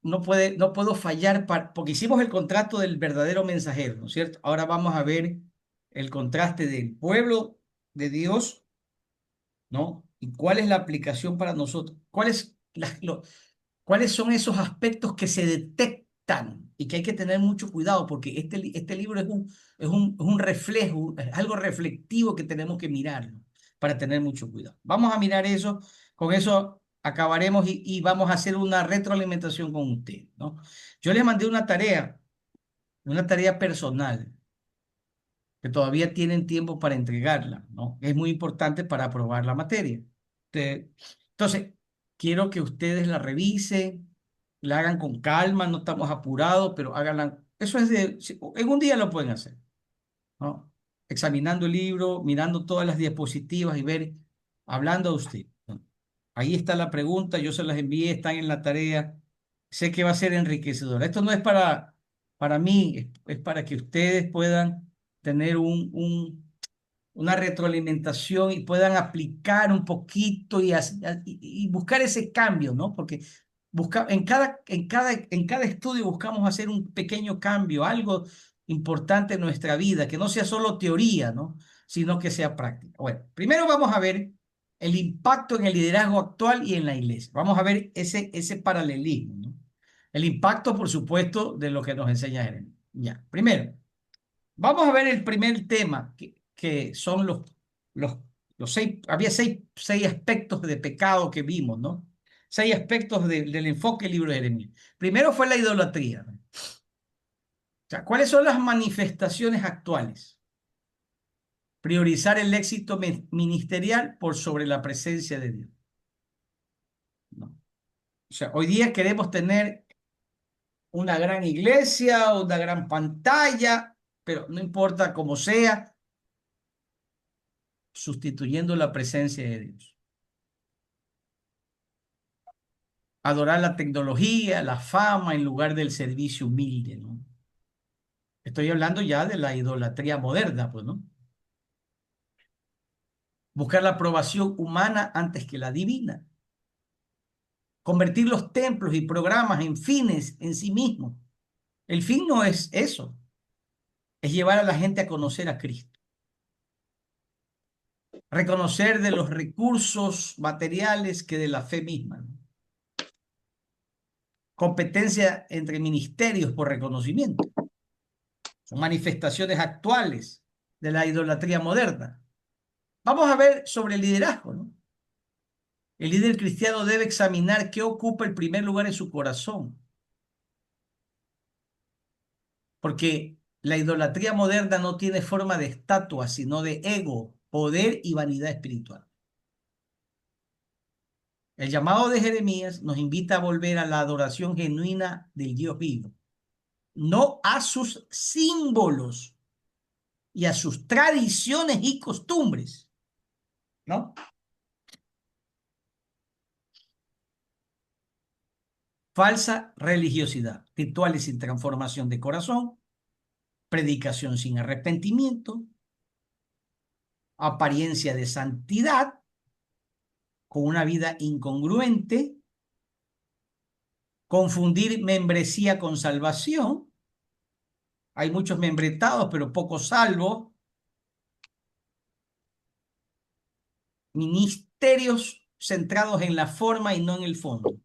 No puedo fallar porque hicimos el contrato del verdadero mensajero, ¿no es cierto? Ahora vamos a ver el contraste del pueblo de Dios, ¿no? Y cuál es la aplicación para nosotros. ¿Cuáles son esos aspectos que se detectan y que hay que tener mucho cuidado? Porque este libro es un reflejo, es algo reflectivo que tenemos que mirarlo para tener mucho cuidado. Vamos a mirar eso, con eso acabaremos y vamos a hacer una retroalimentación con usted, ¿no? Yo les mandé una tarea personal, que todavía tienen tiempo para entregarla, ¿no? Es muy importante para aprobar la materia. Entonces, quiero que ustedes la revisen, la hagan con calma, no estamos apurados, pero háganla. Eso es en un día lo pueden hacer, ¿no? Examinando el libro, mirando todas las diapositivas y ver, hablando a usted, ¿no? Ahí está la pregunta, yo se las envié, están en la tarea. Sé que va a ser enriquecedora. Esto no es para mí, es para que ustedes puedan tener una retroalimentación y puedan aplicar un poquito y buscar ese cambio, ¿no? Porque en cada estudio buscamos hacer un pequeño cambio, algo importante en nuestra vida, que no sea solo teoría, ¿no? Sino que sea práctica. Bueno, primero vamos a ver el impacto en el liderazgo actual y en la iglesia. Vamos a ver ese paralelismo, ¿no? El impacto, por supuesto, de lo que nos enseña Jeremías. Ya, primero. Vamos a ver el primer tema, que son los, los seis aspectos de pecado que vimos, ¿no? Seis aspectos del enfoque del libro de Jeremías. Primero fue la idolatría, ¿no? O sea, ¿cuáles son las manifestaciones actuales? Priorizar el éxito ministerial por sobre la presencia de Dios, ¿no? O sea, hoy día queremos tener una gran iglesia, una gran pantalla, pero no importa cómo sea, sustituyendo la presencia de Dios. Adorar la tecnología, la fama en lugar del servicio humilde, ¿no? Estoy hablando ya de la idolatría moderna, pues, ¿no? Buscar la aprobación humana antes que la divina. Convertir los templos y programas en fines en sí mismos. El fin no es eso, es llevar a la gente a conocer a Cristo. Reconocer de los recursos materiales que de la fe misma, ¿no? Competencia entre ministerios por reconocimiento. Son manifestaciones actuales de la idolatría moderna. Vamos a ver sobre el liderazgo, ¿no? El líder cristiano debe examinar qué ocupa el primer lugar en su corazón, porque la idolatría moderna no tiene forma de estatua, sino de ego, poder y vanidad espiritual. El llamado de Jeremías nos invita a volver a la adoración genuina del Dios vivo, no a sus símbolos y a sus tradiciones y costumbres, ¿no? Falsa religiosidad, rituales sin transformación de corazón, predicación sin arrepentimiento, apariencia de santidad con una vida incongruente, confundir membresía con salvación. Hay muchos membretados, pero pocos salvos. Ministerios centrados en la forma y no en el fondo.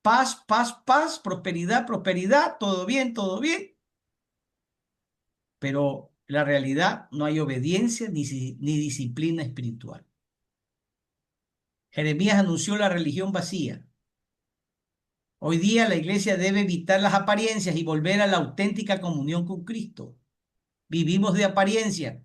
Paz, paz, paz, prosperidad, prosperidad, todo bien, todo bien. Pero la realidad no hay obediencia ni disciplina espiritual. Jeremías anunció la religión vacía. Hoy día la iglesia debe evitar las apariencias y volver a la auténtica comunión con Cristo. Vivimos de apariencia.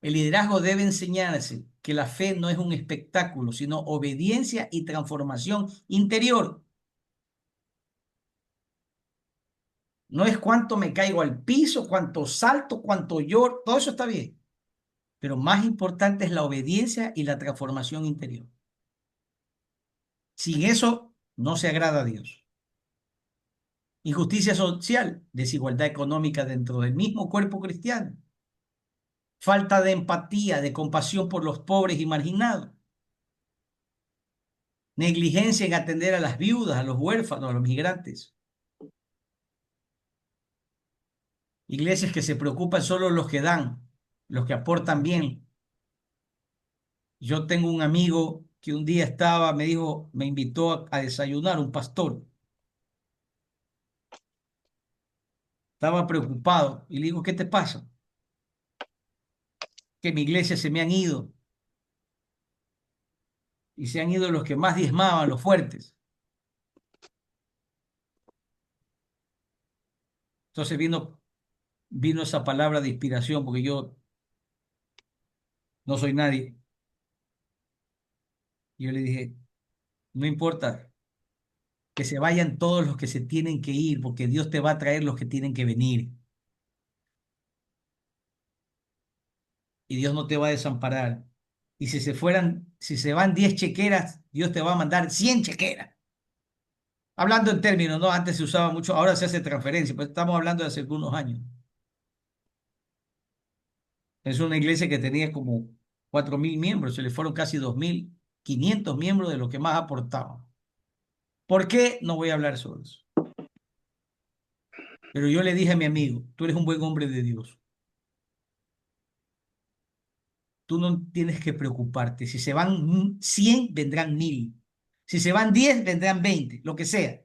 El liderazgo debe enseñarse que la fe no es un espectáculo, sino obediencia y transformación interior. No es cuánto me caigo al piso, cuánto salto, cuánto lloro, todo eso está bien. Pero más importante es la obediencia y la transformación interior. Sin eso no se agrada a Dios. Injusticia social, desigualdad económica dentro del mismo cuerpo cristiano, falta de empatía, de compasión por los pobres y marginados, negligencia en atender a las viudas, a los huérfanos, a los migrantes. Iglesias que se preocupan solo los que dan, los que aportan bien. Yo tengo un amigo que un día me dijo, me invitó a desayunar, un pastor. Estaba preocupado y le digo, ¿qué te pasa? Que mi iglesia se me han ido y se han ido los que más diezmaban, los fuertes. Entonces vino esa palabra de inspiración porque yo no soy nadie. Y yo le dije, no importa, que se vayan todos los que se tienen que ir, porque Dios te va a traer los que tienen que venir. Y Dios no te va a desamparar. Y si se van 10 chequeras, Dios te va a mandar 100 chequeras. Hablando en términos, ¿no? Antes se usaba mucho, ahora se hace transferencia, pero estamos hablando de hace algunos años. Es una iglesia que tenía como 4.000 miembros, se le fueron casi 2.500 miembros de los que más aportaban. ¿Por qué? No voy a hablar sobre eso. Pero yo le dije a mi amigo, tú eres un buen hombre de Dios. Tú no tienes que preocuparte. Si se van 100, vendrán 1.000. Si se van 10, vendrán 20, lo que sea.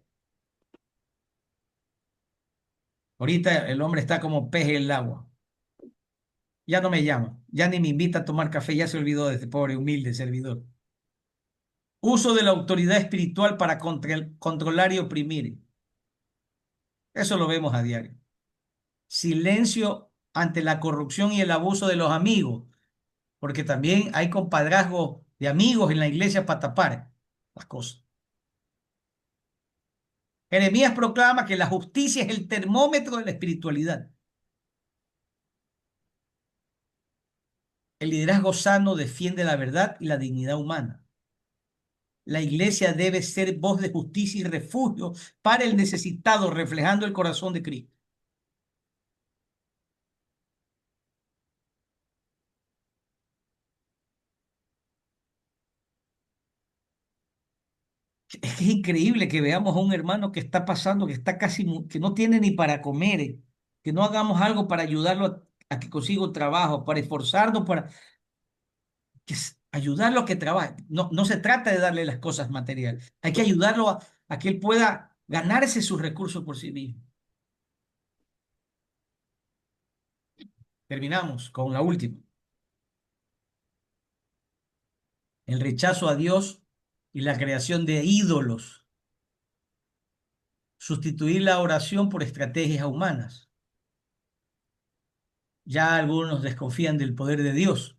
Ahorita el hombre está como pez en el agua. Ya no me llama, ya ni me invita a tomar café, ya se olvidó de este pobre, humilde servidor. Uso de la autoridad espiritual para controlar y oprimir. Eso lo vemos a diario. Silencio ante la corrupción y el abuso de los amigos, porque también hay compadrazgo de amigos en la iglesia para tapar las cosas. Jeremías proclama que la justicia es el termómetro de la espiritualidad. El liderazgo sano defiende la verdad y la dignidad humana. La iglesia debe ser voz de justicia y refugio para el necesitado, reflejando el corazón de Cristo. Es que es increíble que veamos a un hermano que está pasando, que está casi, que no tiene ni para comer, que no hagamos algo para ayudarlo a que consiga un trabajo, para esforzarnos, para ayudarlo a que trabaje. No, no se trata de darle las cosas materiales, hay que ayudarlo a que él pueda ganarse sus recursos por sí mismo. Terminamos con la última. El rechazo a Dios y la creación de ídolos. Sustituir la oración por estrategias humanas. Ya algunos desconfían del poder de Dios.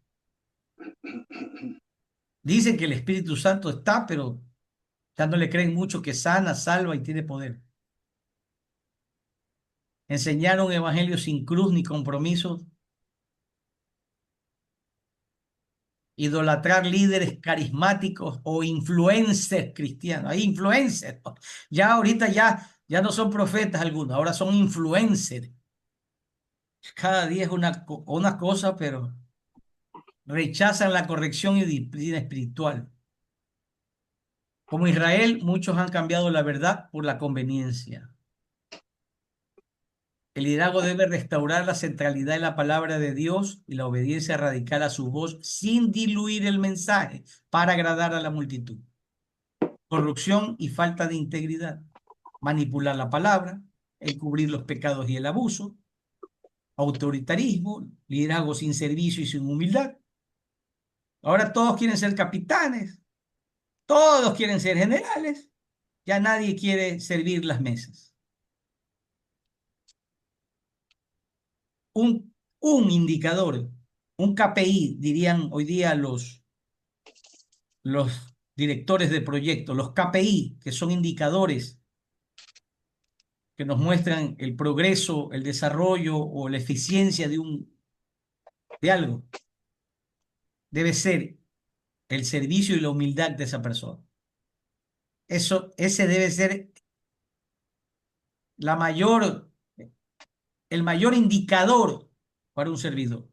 Dicen que el Espíritu Santo está, pero ya no le creen mucho que sana, salva y tiene poder. Enseñar un evangelio sin cruz ni compromiso. Idolatrar líderes carismáticos o influencers cristianos. Hay influencers. Ya ahorita ya no son profetas algunos, ahora son influencers. Cada día es una cosa, pero rechazan la corrección y disciplina espiritual. Como Israel, muchos han cambiado la verdad por la conveniencia. El liderazgo debe restaurar la centralidad de la palabra de Dios y la obediencia radical a su voz sin diluir el mensaje para agradar a la multitud. Corrupción y falta de integridad. Manipular la palabra, encubrir los pecados y el abuso. Autoritarismo, liderazgo sin servicio y sin humildad. Ahora todos quieren ser capitanes, todos quieren ser generales, ya nadie quiere servir las mesas. Un indicador, un KPI, dirían hoy día los directores de proyectos, los KPI, que son indicadores que nos muestran el progreso, el desarrollo o la eficiencia de algo, debe ser el servicio y la humildad de esa persona. Ese debe ser la mayor, el mayor indicador para un servidor.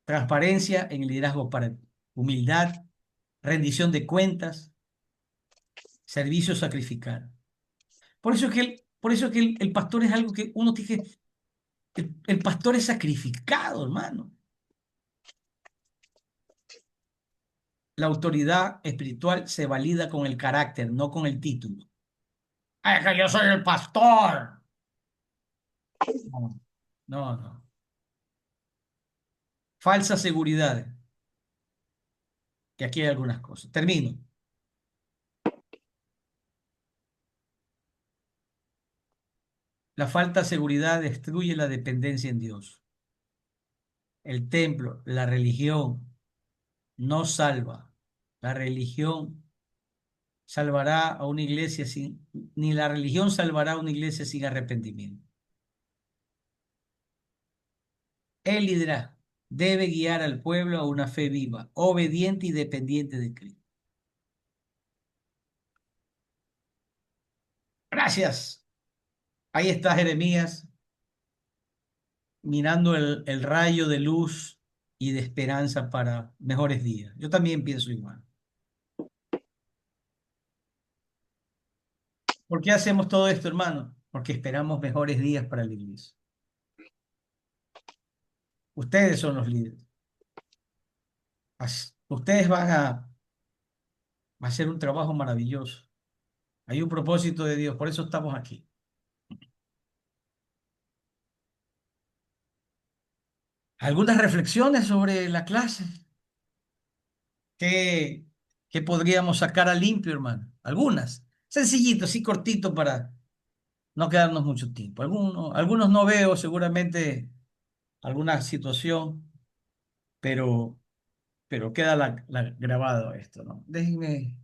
Transparencia en el liderazgo para humildad, rendición de cuentas, servicio sacrificado. Por eso que el pastor es algo que uno tiene que, el pastor es sacrificado, hermano. La autoridad espiritual se valida con el carácter, no con el título. ¡Es que yo soy el pastor! No, no, no. Falsa seguridad, que aquí hay algunas cosas. Termino. La falta de seguridad destruye la dependencia en Dios. el templo, la religión no salva. La religión salvará a una iglesia sin, ni la religión salvará a una iglesia sin arrepentimiento. El liderazgo debe guiar al pueblo a una fe viva, obediente y dependiente de Cristo. Gracias. Ahí está Jeremías mirando el rayo de luz y de esperanza para mejores días. Yo también pienso igual. ¿Por qué hacemos todo esto, hermano? Porque esperamos mejores días para la iglesia. Ustedes son los líderes. Ustedes van a hacer un trabajo maravilloso. Hay un propósito de Dios, por eso estamos aquí. Algunas reflexiones sobre la clase. ¿Qué, qué podríamos sacar a limpio, hermano? Algunas. Sencillito, así cortito para no quedarnos mucho tiempo. Algunos no veo seguramente alguna situación, pero, pero queda grabado esto, ¿no? Déjenme